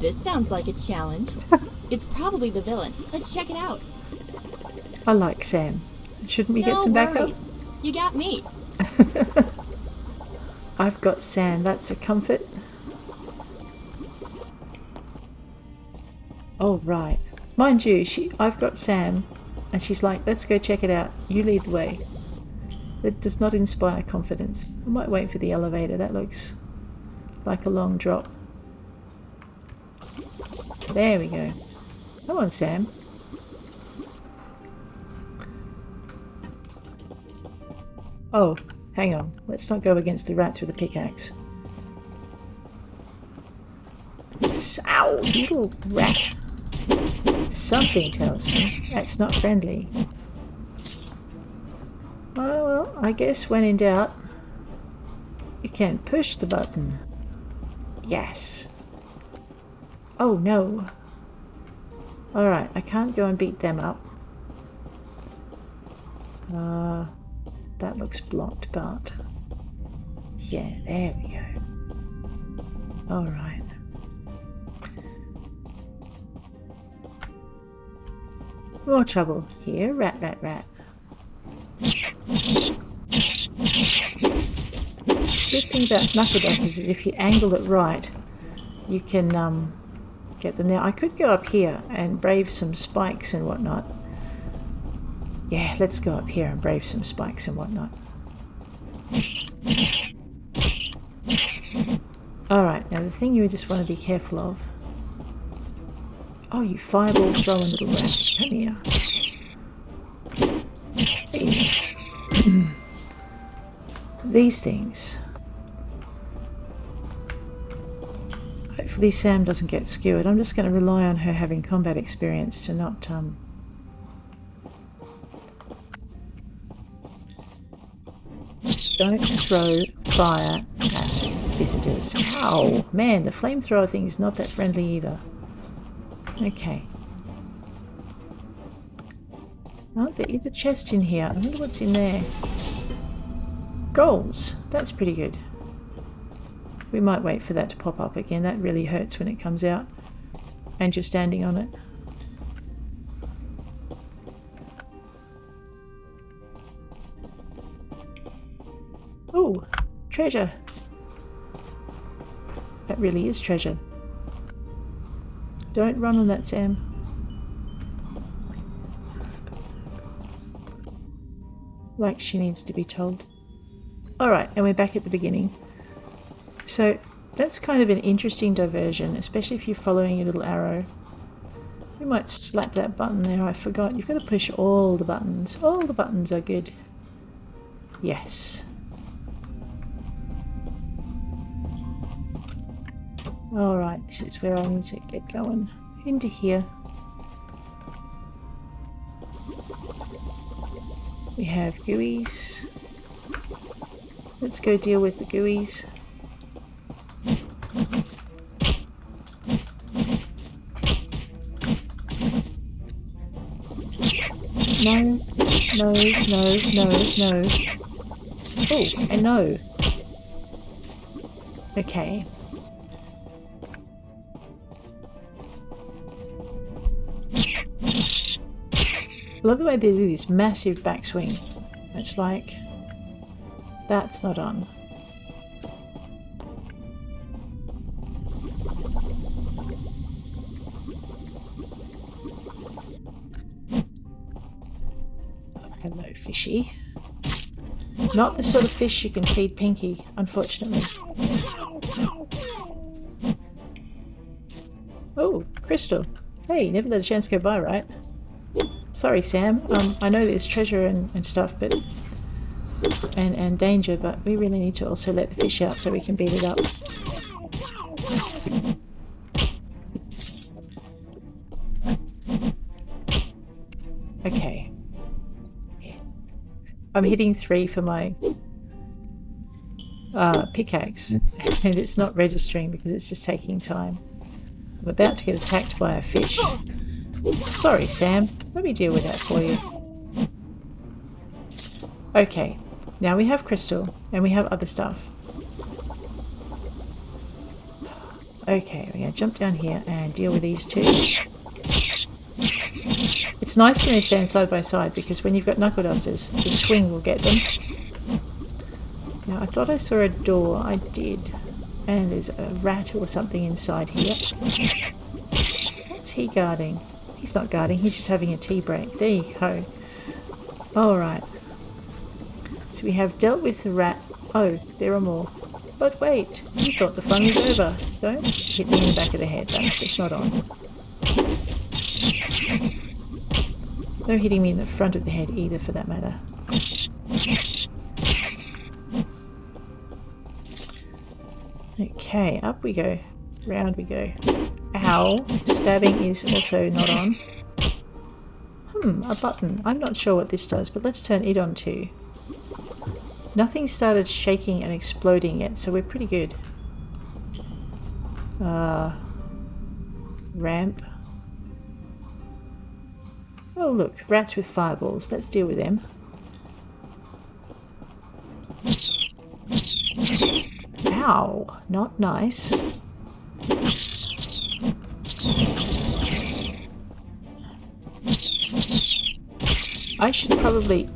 this sounds like a challenge. It's probably the villain. Let's check it out. I like Sam. Shouldn't we get No some backup? worries. You got me. I've got Sam. That's a comfort. Oh right. Mind you, I've got Sam, and she's like, "Let's go check it out. You lead the way." That does not inspire confidence. I might wait for the elevator. That looks like a long drop. There we go. Come on, Sam. Oh, hang on. Let's not go against the rats with a pickaxe. Ow, little rat. Something tells me that's not friendly. Oh, well, I guess when in doubt, you can push the button. Yes. Oh no. Alright, I can't go and beat them up. That looks blocked, but... yeah, there we go. Alright. More trouble here. Rat, rat, rat. Good thing about knuckle dusters is if you angle it right, you can get them. Now I could go up here and brave some spikes and whatnot. Yeah, let's go up here and brave some spikes and whatnot. Alright, now the thing you just want to be careful of. Oh, you fireball throwing little rat. Come here. These things. Hopefully Sam doesn't get skewered. I'm just going to rely on her having combat experience to not don't throw fire at visitors. Ow! Man, the flamethrower thing is not that friendly either. Okay. Oh, there is a chest in here. I wonder what's in there. Goals. That's pretty good. We might wait for that to pop up again. That really hurts when it comes out and you're standing on it. Oh, treasure. That really is treasure. Don't run on that, Sam. Like she needs to be told. Alright, and we're back at the beginning. So that's kind of an interesting diversion, especially if you're following your little arrow. We might slap that button there. I forgot. You've got to push all the buttons. All the buttons are good. Yes. Alright, this is where I need to get going. Into here. We have gooeys. Let's go deal with the gooeys. No, no, no, no, no. Oh, and no. Okay. I love the way they do this massive backswing. It's like, that's not on. Oh, hello, fishy. Not the sort of fish you can feed Pinky, unfortunately. Oh, Crystal. Hey, never let a chance go by, right? Sorry, Sam. I know there's treasure and stuff, but and danger, but we really need to also let the fish out so we can beat it up. Okay. I'm hitting 3 for my pickaxe, and it's not registering because it's just taking time. I'm about to get attacked by a fish. Sorry, Sam. Let me deal with that for you. Okay. Now we have crystal, and we have other stuff. Okay, we're going to jump down here and deal with these 2. It's nice when they stand side by side, because when you've got knuckle dusters, the swing will get them. Now, I thought I saw a door. I did. And there's a rat or something inside here. What's he guarding? He's not guarding, he's just having a tea break. There you go. Alright. So we have dealt with the rat. Oh, there are more. But wait, you thought the fun was over. Don't hit me in the back of the head. That's just not on. No hitting me in the front of the head either, for that matter. Okay, up we go. Round we go. Ow. Stabbing is also not on. A button. I'm not sure what this does, but let's turn it on too. Nothing started shaking and exploding yet, so we're pretty good. Ramp. Oh look, rats with fireballs. Let's deal with them. Ow, not nice. I should probably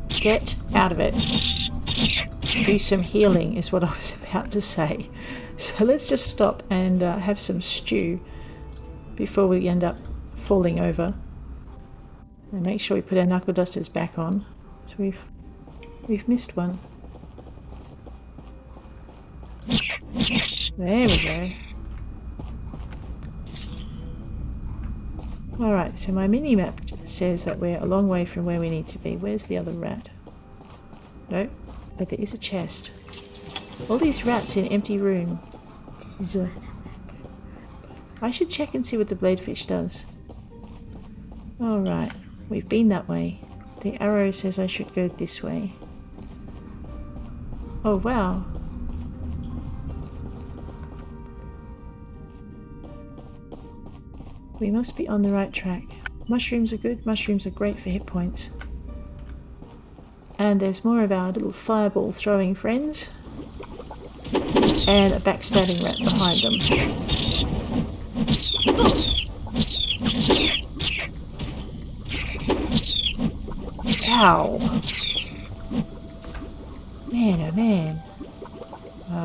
get out of it. Do some healing is what I was about to say. So let's just stop and have some stew before we end up falling over. And make sure we put our knuckle dusters back on. So we've missed one. There we go. Alright, so my mini-map says that we're a long way from where we need to be. Where's the other rat? No, but there is a chest. All these rats in an empty room. I should check and see what the bladefish does. Alright, we've been that way. The arrow says I should go this way. Oh wow. We must be on the right track. Mushrooms are good. Mushrooms are great for hit points. And there's more of our little fireball throwing friends. And a backstabbing rat behind them. Ow! Man, oh man.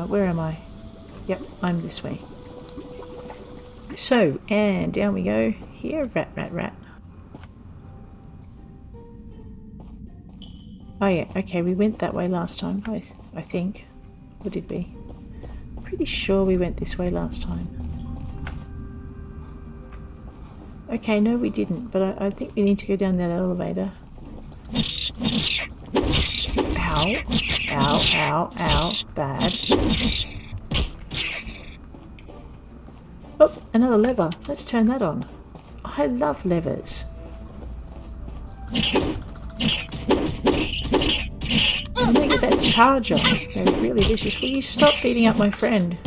Where am I? Yep, I'm this way. So, and down we go. Here, rat, rat, rat. Oh yeah, okay, we went that way last time, I think. Or did we? Pretty sure we went this way last time. Okay, no we didn't, but I think we need to go down that elevator. Ow, ow, ow, ow, bad. Oh, another lever. Let's turn that on. I love levers. I'm gonna get that charge on. They're really vicious. Will you stop beating up my friend?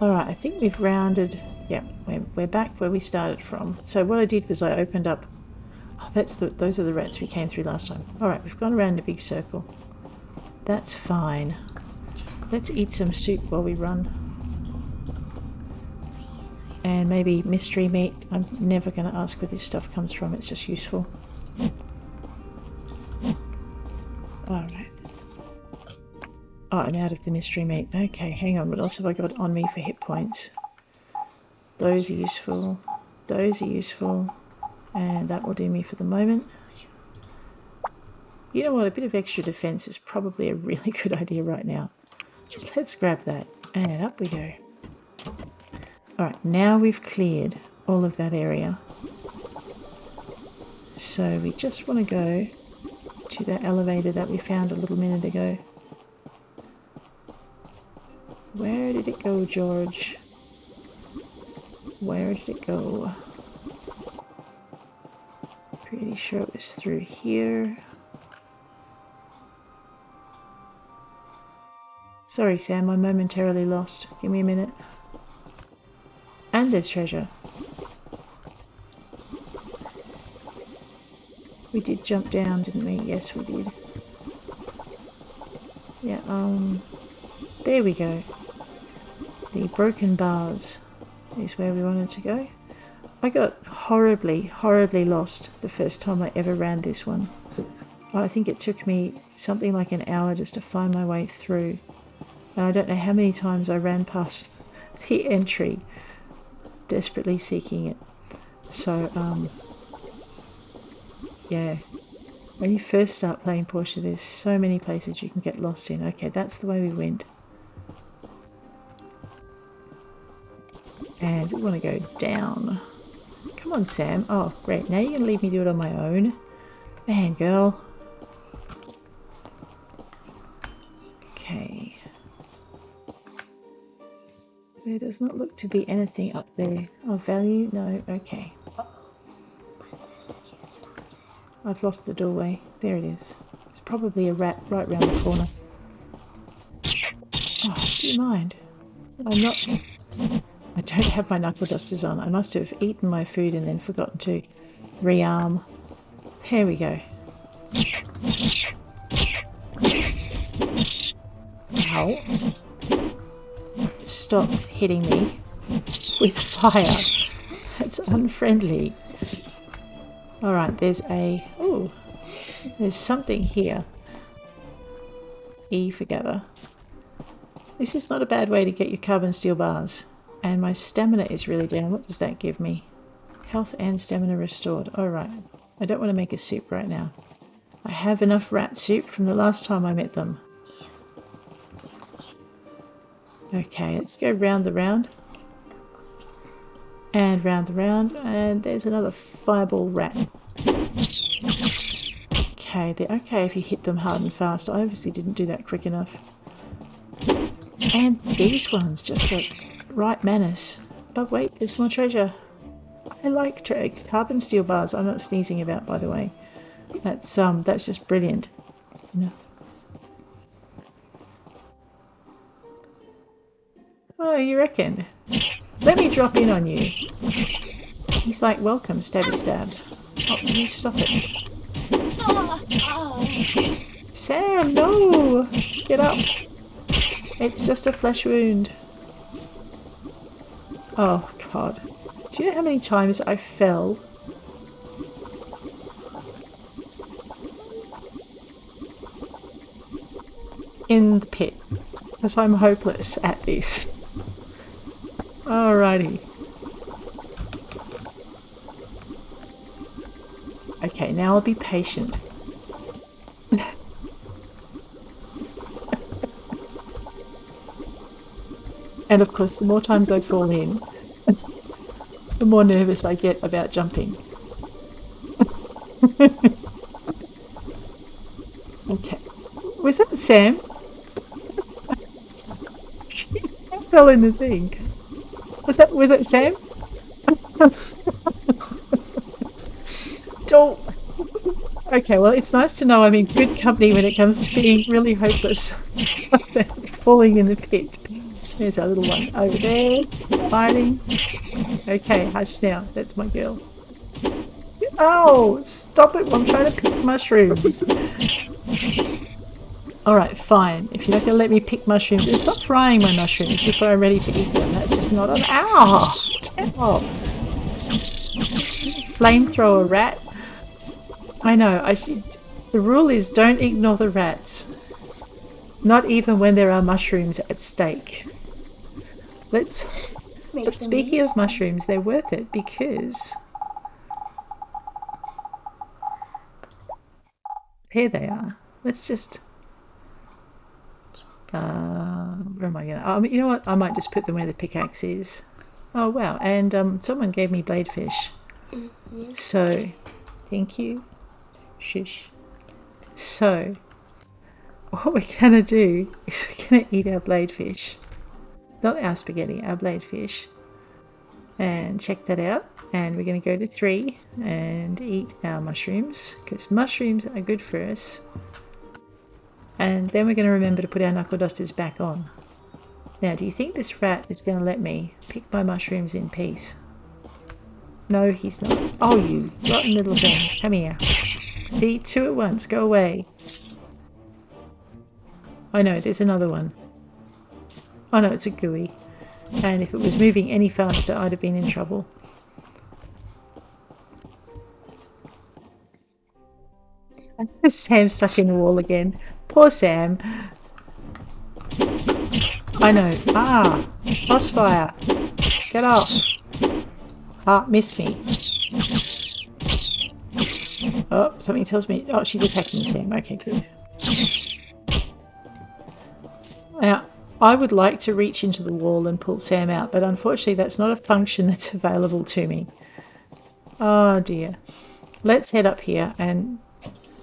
Alright, I think we've rounded. Yeah, we're back where we started from. So what I did was I opened up. Oh, those are the rats we came through last time. Alright, we've gone around a big circle. That's fine. Let's eat some soup while we run. And maybe mystery meat. I'm never going to ask where this stuff comes from. It's just useful. Alright. Oh, I'm out of the mystery meat. Okay, hang on. What else have I got on me for hit points? Those are useful. Those are useful. And that will do me for the moment. You know what? A bit of extra defense is probably a really good idea right now. Let's grab that. And up we go. Alright, now we've cleared all of that area. So we just want to go to that elevator that we found a little minute ago. Where did it go, George? Where did it go? Pretty sure it was through here. Sorry, Sam, I'm momentarily lost. Give me a minute. And there's treasure. We did jump down, didn't we? Yes, we did. Yeah, there we go. The broken bars is where we wanted to go. I got horribly lost the first time I ever ran this one. I think it took me something like an hour just to find my way through. And I don't know how many times I ran past the entry, desperately seeking it. So, yeah. When you first start playing Portia, there's so many places you can get lost in. Okay, that's the way we went. And we want to go down. Come on, Sam. Oh, great. Now you're going to leave me do it on my own? Man, girl. Okay. There does not look to be anything up there of value. No, okay. I've lost the doorway. There it is. It's probably a rat right round the corner. Oh, do you mind? I don't have my knuckle dusters on. I must have eaten my food and then forgotten to rearm. There we go. Ow. Stop hitting me with fire. That's unfriendly. Alright, there's something here. E for gather. This is not a bad way to get your carbon steel bars. And my stamina is really down. What does that give me? Health and stamina restored. Alright. I don't want to make a soup right now. I have enough rat soup from the last time I met them. Okay, let's go round the round. And round the round. And there's another fireball rat. Okay, they're okay if you hit them hard and fast. I obviously didn't do that quick enough. And these ones, just like right manners. But wait, there's more treasure. I like carbon steel bars. I'm not sneezing about, by the way. That's just brilliant. No. Oh, you reckon? Let me drop in on you. He's like, welcome, stabby stab. Oh, you stop it. Sam, no! Get up. It's just a flesh wound. Oh, God. Do you know how many times I fell? In the pit. Because I'm hopeless at this. Alrighty. Okay, now I'll be patient. And of course, the more times I fall in, the more nervous I get about jumping. Okay. Was that Sam? I fell in the thing. Was that Sam? Don't. Okay, well, it's nice to know I'm in good company when it comes to being really hopeless about falling in the pit. There's our little one over there, fighting. Okay, hush now. That's my girl. Oh, stop it. I'm trying to pick mushrooms. Alright, fine. If you're not going to let me pick mushrooms, then stop frying my mushrooms before I'm ready to eat them. That's just not an... Ow! Get off! Flamethrower rat. I know. The rule is don't ignore the rats. Not even when there are mushrooms at stake. But speaking of mushrooms, they're worth it because... Here they are. Let's just... where am I going to... you know what? I might just put them where the pickaxe is. Oh wow, and someone gave me bladefish. So, thank you. Shush. So, what we're gonna do is we're gonna eat our bladefish. Not our spaghetti, our bladefish. And check that out. And we're gonna go to 3 and eat our mushrooms, because mushrooms are good for us. And then we're gonna remember to put our knuckle dusters back on. Now, do you think this rat is going to let me pick my mushrooms in peace? No, he's not. Oh, you rotten little thing. Come here. See, 2 at once. Go away. Oh no, there's another one. Oh no, it's a gooey. And if it was moving any faster, I'd have been in trouble. Sam's stuck in the wall again. Poor Sam. I know. Ah! Crossfire! Get off! Ah, missed me. Oh, something tells me... Oh, she's attacking Sam. Okay, good. Now, I would like to reach into the wall and pull Sam out, but unfortunately that's not a function that's available to me. Oh dear. Let's head up here and...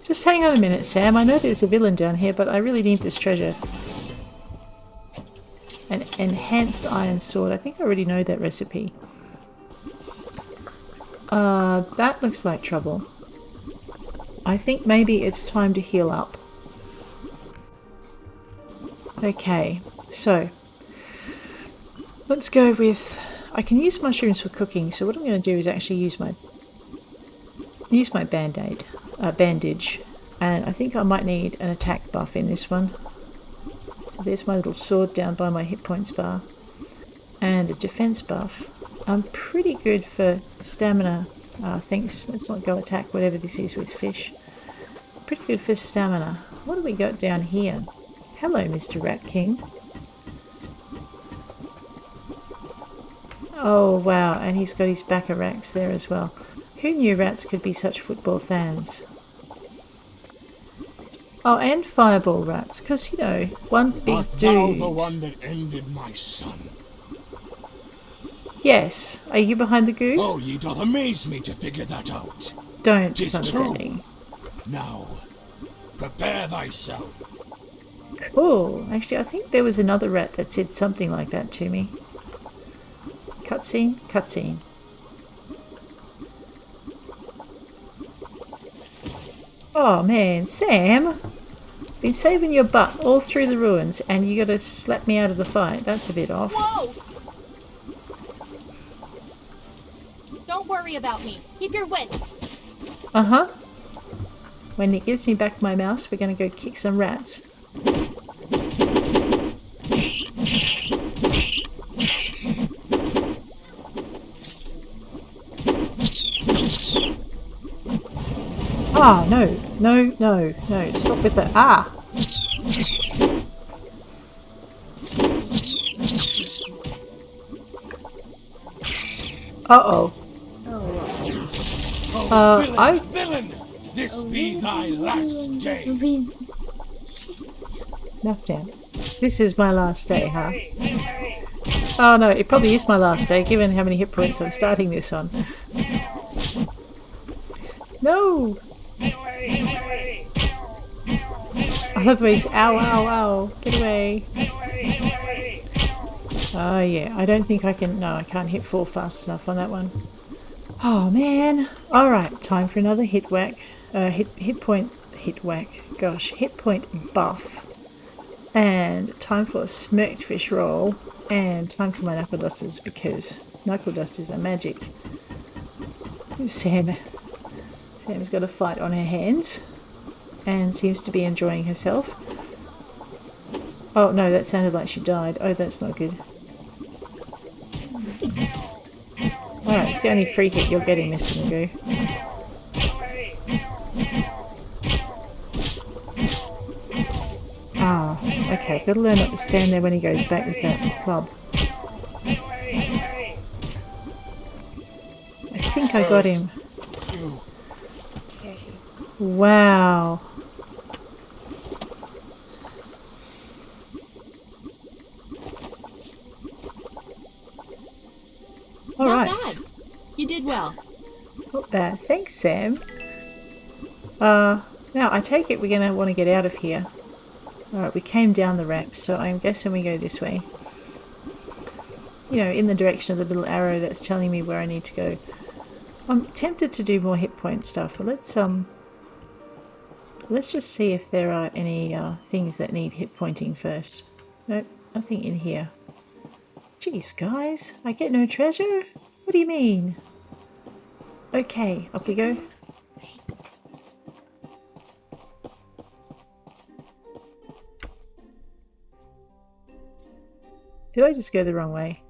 Just hang on a minute, Sam. I know there's a villain down here, but I really need this treasure. An enhanced iron sword. I think I already know that recipe. That looks like trouble. I think maybe it's time to heal up. Okay, so let's go with... I can use mushrooms for cooking, so what I'm going to do is actually use my bandage, and I think I might need an attack buff in this one. So there's my little sword down by my hit points bar, and a defense buff. I'm pretty good for stamina. Thanks. Let's not go attack whatever this is with fish. Pretty good for stamina. What do we got down here? Hello, Mr. Rat King. Oh wow, and he's got his bacharachs there as well. Who knew rats could be such football fans? Oh, and fireball rats, because, you know, one big Art dude. thou the one that ended my son? Yes. Are you behind the goo? Oh, ye doth amaze me to figure that out. Don't 'Tis condescending. Now, prepare thyself. Cool. Actually, I think there was another rat that said something like that to me. Cutscene? Cutscene. Oh man, Sam! Been saving your butt all through the ruins and you gotta slap me out of the fight. That's a bit off. Whoa! Don't worry about me. Keep your wits. Uh-huh. When it gives me back my mouse, we're gonna go kick some rats. Ah, no, no, no, no, stop with that. Ah! Uh-oh. Oh, villain! This be thy last day. Knock down. This is my last day, huh? Oh no, it probably is my last day, given how many hit points I'm starting this on. No! I love these. Ow, ow, ow. Get away. Oh yeah, I don't think I can... No, I can't hit 4 fast enough on that one. Oh man. Alright, time for another hit whack. Hit point buff. And time for a smoked fish roll. And time for my knuckle dusters, because knuckle dusters are magic. Sam's got a fight on her hands. And seems to be enjoying herself. Oh no, that sounded like she died. Oh, that's not good. Alright, it's the only free hit you're getting, Mr. Magoo. Ah, okay, gotta learn not to stand there when he goes back with that club. I think I got him. Wow. Nice. bad. You did well. Not bad. Thanks, Sam. Now I take it we're going to want to get out of here. Alright, we came down the ramp, so I'm guessing we go this way. You know, in the direction of the little arrow that's telling me where I need to go. I'm tempted to do more hit point stuff, but let's just see if there are any things that need hit pointing first. Nope, nothing in here. Jeez, guys, I get no treasure? What do you mean? Okay, up we go. Did I just go the wrong way?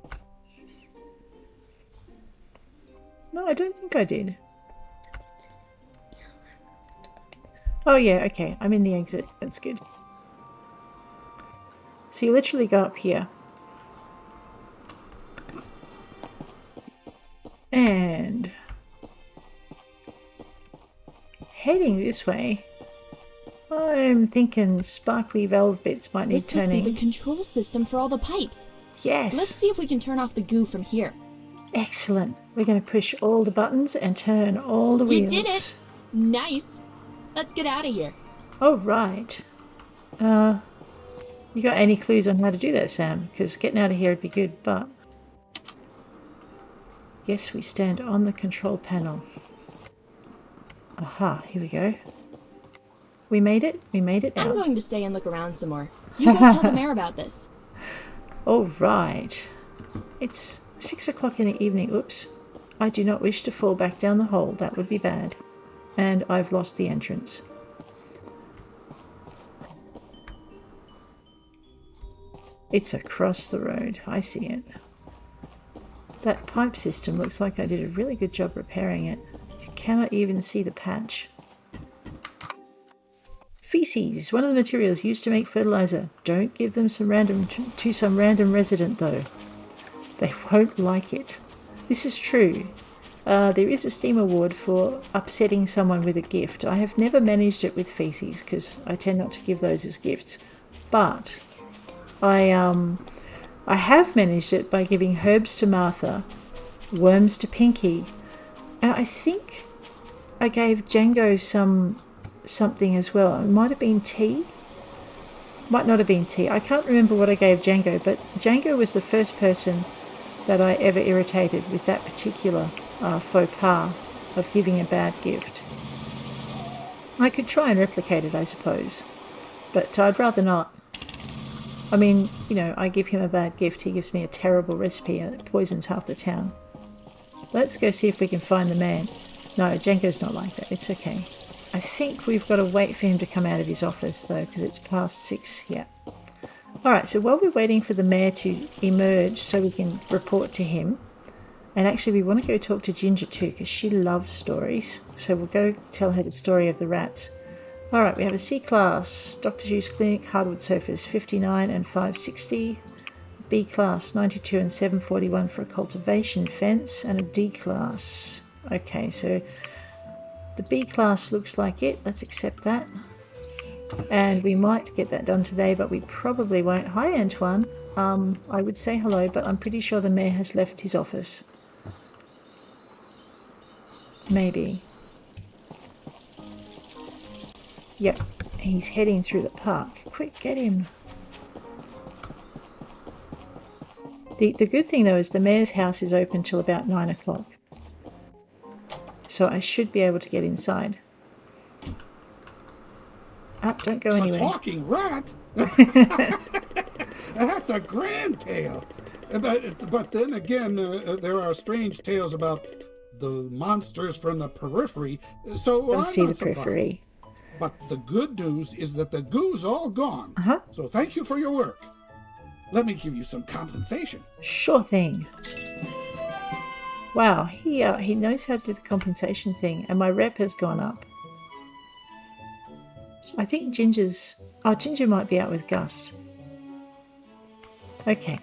No, I don't think I did. Oh yeah, okay, I'm in the exit. That's good. So you literally go up here. And heading this way, I'm thinking sparkly valve bits might need This must turning. be the control system for all the pipes. Yes! Let's see if we can turn off the goo from here. Excellent. We're going to push all the buttons and turn all the wheels. You did it! Nice! Let's get out of here. Oh, right. You got any clues on how to do that, Sam? Because getting out of here would be good, but... Yes, we stand on the control panel. Aha, here we go. We made it. We made it out. I'm going to stay and look around some more. You go tell the mayor about this. All right. It's 6 o'clock in the evening. Oops. I do not wish to fall back down the hole. That would be bad. And I've lost the entrance. It's across the road. I see it. That pipe system looks like I did a really good job repairing it. You cannot even see the patch. Feces, one of the materials used to make fertilizer. Don't give them some random resident though. They won't like it. This is true. There is a Steam award for upsetting someone with a gift. I have never managed it with feces because I tend not to give those as gifts. But I have managed it by giving herbs to Martha, worms to Pinky, and I think I gave Django something as well. It might have been tea. Might not have been tea. I can't remember what I gave Django, but Django was the first person that I ever irritated with that particular faux pas of giving a bad gift. I could try and replicate it, I suppose, but I'd rather not. I mean, you know, I give him a bad gift, he gives me a terrible recipe and it poisons half the town. Let's go see if we can find the man. No, Django's not like that. It's okay. I think we've got to wait for him to come out of his office though, because it's past 6. Yeah. Alright, so while we're waiting for the mayor to emerge so we can report to him, and actually we want to go talk to Ginger too because she loves stories, so we'll go tell her the story of the rats. Alright, we have a C-class, Dr. Juice Clinic, hardwood sofas, 59 and 560. B-class, 92 and 741 for a cultivation fence, and a D-class. Okay, so the B-class looks like it. Let's accept that. And we might get that done today, but we probably won't. Hi, Antoine. I would say hello, but I'm pretty sure the mayor has left his office. Maybe. Yep, he's heading through the park. Quick, get him. The good thing though is the mayor's house is open till about 9 o'clock. So I should be able to get inside. Don't go anywhere. A talking rat? That's a grand tale. But then again, there are strange tales about the monsters from the periphery. So I'll see the periphery. But the good news is that the goo's all gone. Uh-huh. So thank you for your work. Let me give you some compensation. Sure thing. Wow, he knows how to do the compensation thing, and my rep has gone up. I think Ginger's... Oh, Ginger might be out with Gust. Okay.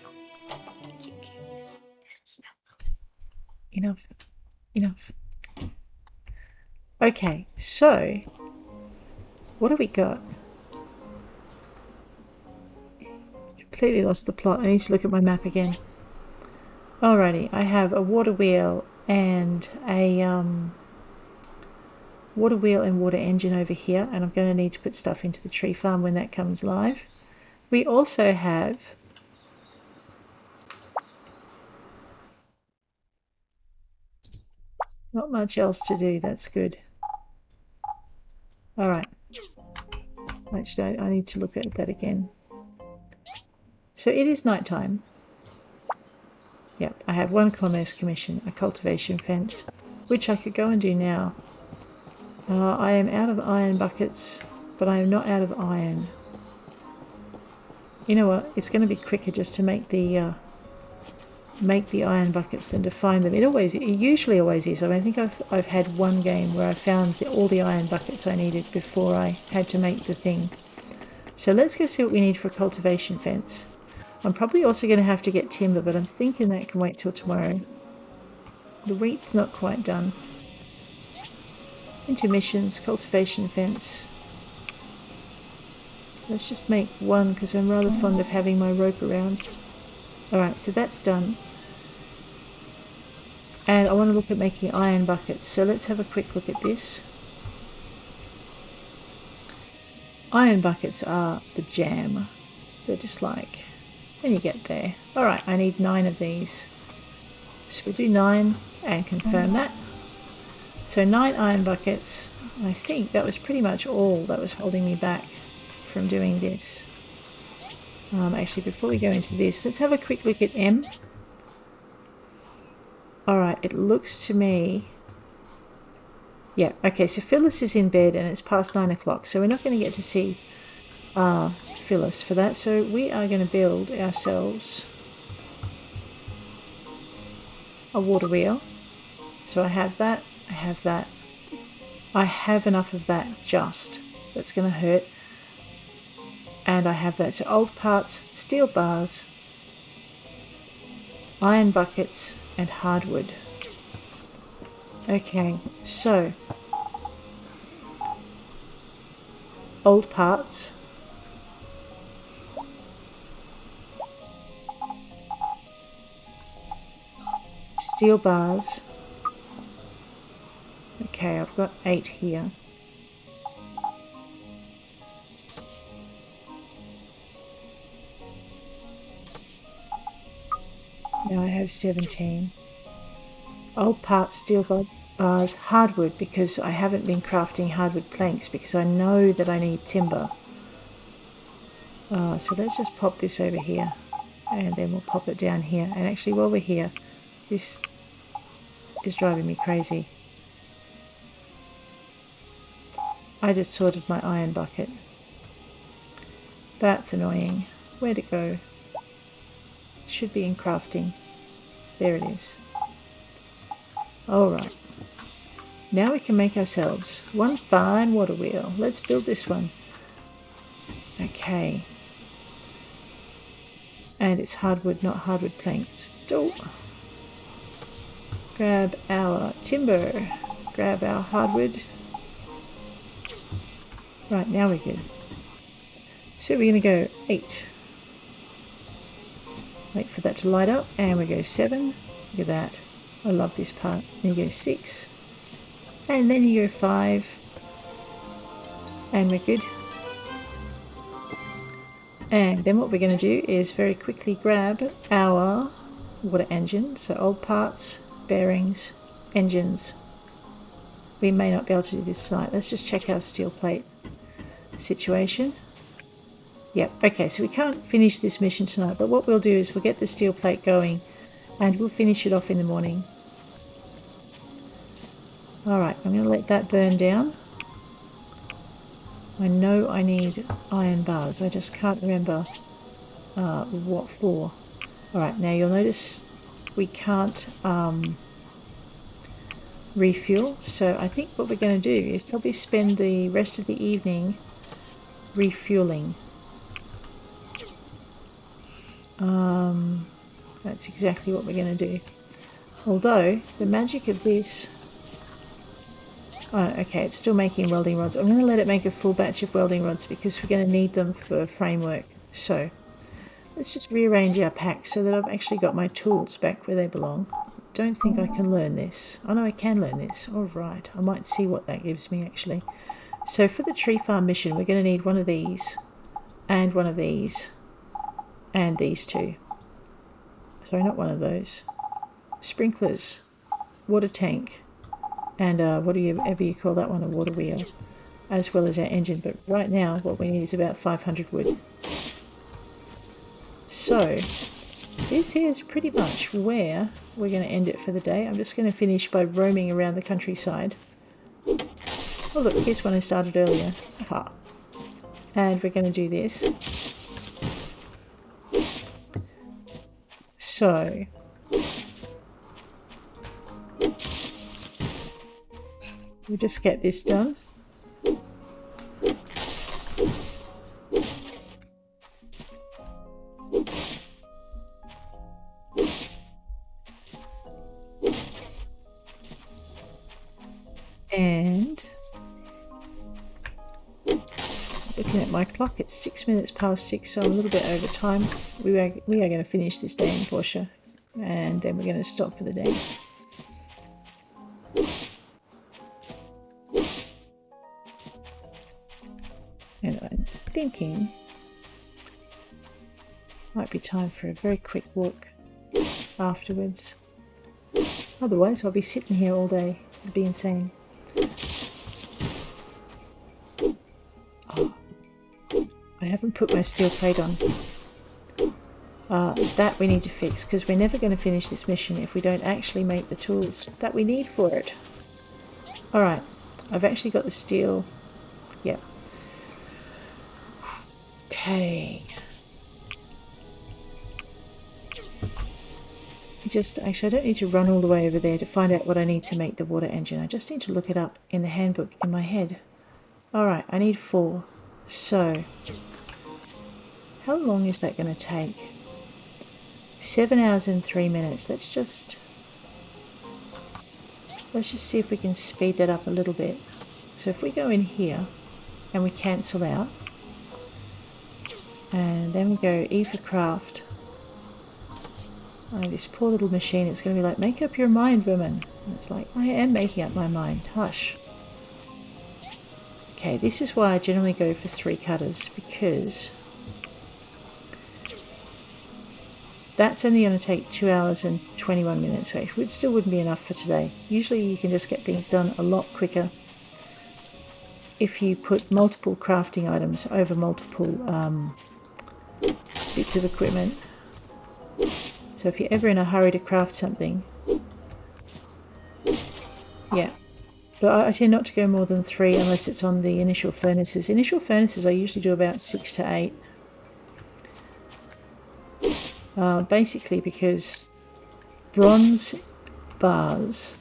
Enough. Okay, so... what have we got? Completely lost the plot. I need to look at my map again. Alrighty, I have a water wheel and a water engine over here, and I'm going to need to put stuff into the tree farm when that comes live. We also have not much else to do. That's good. Alright. Actually, I need to look at that again. So it is night time. Yep, I have one commerce commission, a cultivation fence, which I could go and do now. I am out of iron buckets, but I am not out of iron. You know what? It's going to be quicker just to make the iron buckets than to find them. It usually always is. I mean, I think I've had one game where I found all the iron buckets I needed before I had to make the thing. So let's go see what we need for a cultivation fence. I'm probably also going to have to get timber, but I'm thinking that can wait till tomorrow. The wheat's not quite done. Intermissions, cultivation fence. Let's just make one because I'm rather fond of having my rope around. Alright, so that's done. And I want to look at making iron buckets, so let's have a quick look at this. Iron buckets are the jam. They're just like, when you get there. Alright, I need 9 of these. So we'll do 9 and confirm that. So 9 iron buckets. I think that was pretty much all that was holding me back from doing this. Actually, before we go into this, let's have a quick look at M. Alright, it looks to me... Yeah, okay, so Phyllis is in bed and it's past 9 o'clock, so we're not going to get to see Phyllis for that. So we are going to build ourselves a water wheel. So I have that, I have that. I have enough of that just. That's going to hurt. And I have that. So old parts, steel bars, iron buckets, and hardwood. Okay, so old parts, steel bars. Okay, I've got 8 here. Now I have 17. Old parts, steel bars, hardwood, because I haven't been crafting hardwood planks because I know that I need timber. So let's just pop this over here and then we'll pop it down here. And actually while we're here, this is driving me crazy. I just sorted my iron bucket. That's annoying. Where'd it go? It should be in crafting. There it is. Alright. Now we can make ourselves one fine water wheel. Let's build this one. Okay. And it's hardwood, not hardwood planks. Oh. Grab our timber. Grab our hardwood. Right, now we're good. So we're going to go 8. Wait for that to light up, and we go 7. Look at that. I love this part. Then you go 6. And then you go 5. And we're good. And then what we're going to do is very quickly grab our water engine. So old parts, bearings, engines. We may not be able to do this tonight. Let's just check our steel plate situation. Yep, okay, so we can't finish this mission tonight, but what we'll do is we'll get the steel plate going and we'll finish it off in the morning. Alright, I'm going to let that burn down. I know I need iron bars, I just can't remember what for. Alright, now you'll notice we can't refuel, so I think what we're going to do is probably spend the rest of the evening refueling. That's exactly what we're going to do. Although, the magic of this... Oh, okay, it's still making welding rods. I'm going to let it make a full batch of welding rods because we're going to need them for framework. So, Let's just rearrange our pack so that I've actually got my tools back where they belong. Don't think I can learn this. Oh no, I can learn this. Alright, I might see what that gives me actually. So for the tree farm mission, we're going to need one of these, and one of these, and these two. Sorry, not one of those. Sprinklers, water tank, and whatever you call that one, a water wheel, as well as our engine. But right now, what we need is about 500 wood. So this is pretty much where we're going to end it for the day. I'm just going to finish by roaming around the countryside. Oh look, here's one I started earlier. Aha. And we're going to do this. So we'll just get this done. And looking at my clock, it's 6 minutes past 6, so I'm a little bit over time. We are going to finish this day in Portia, and then we're going to stop for the day. And I'm thinking might be time for a very quick walk afterwards. Otherwise, I'll be sitting here all day. It'd be insane. Oh, I haven't put my steel plate on. That we need to fix, because we're never going to finish this mission if we don't actually make the tools that we need for it. Alright, I've actually got the steel. Yep. Okay. Actually, I don't need to run all the way over there to find out what I need to make the water engine. I just need to look it up in the handbook in my head. Alright, I need 4. So, how long is that going to take? 7 hours and 3 minutes. Let's just see if we can speed that up a little bit. So if we go in here and we cancel out, and then we go E for craft. Oh, this poor little machine, it's going to be like, make up your mind, woman. And it's like, I am making up my mind. Hush. Okay, this is why I generally go for 3 cutters, because that's only going to take 2 hours and 21 minutes, which still wouldn't be enough for today. Usually you can just get things done a lot quicker if you put multiple crafting items over multiple bits of equipment. So if you're ever in a hurry to craft something, yeah. But I tend not to go more than 3 unless it's on the initial furnaces. Initial furnaces I usually do about 6 to 8. Basically because bronze bars,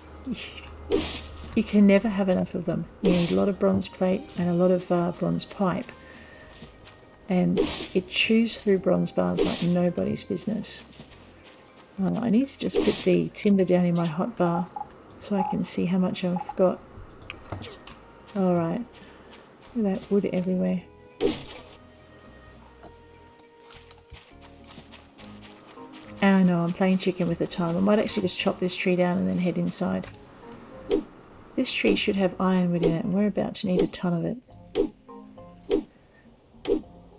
you can never have enough of them. You need a lot of bronze plate and a lot of bronze pipe. And it chews through bronze bars like nobody's business. I need to just put the timber down in my hot bar so I can see how much I've got. Alright, look at that wood everywhere. Oh no, I'm playing chicken with the time. I might actually just chop this tree down and then head inside. This tree should have ironwood in it, and we're about to need a ton of it.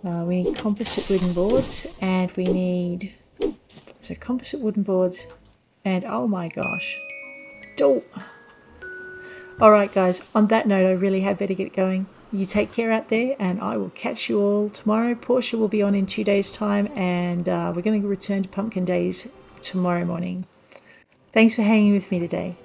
We need composite wooden boards, and we need... So composite wooden boards, and oh my gosh. Oh. Alright guys, on that note I really had better get going. You take care out there, and I will catch you all tomorrow. Portia will be on in 2 days time, and we're going to return to Pumpkin Days tomorrow morning. Thanks for hanging with me today.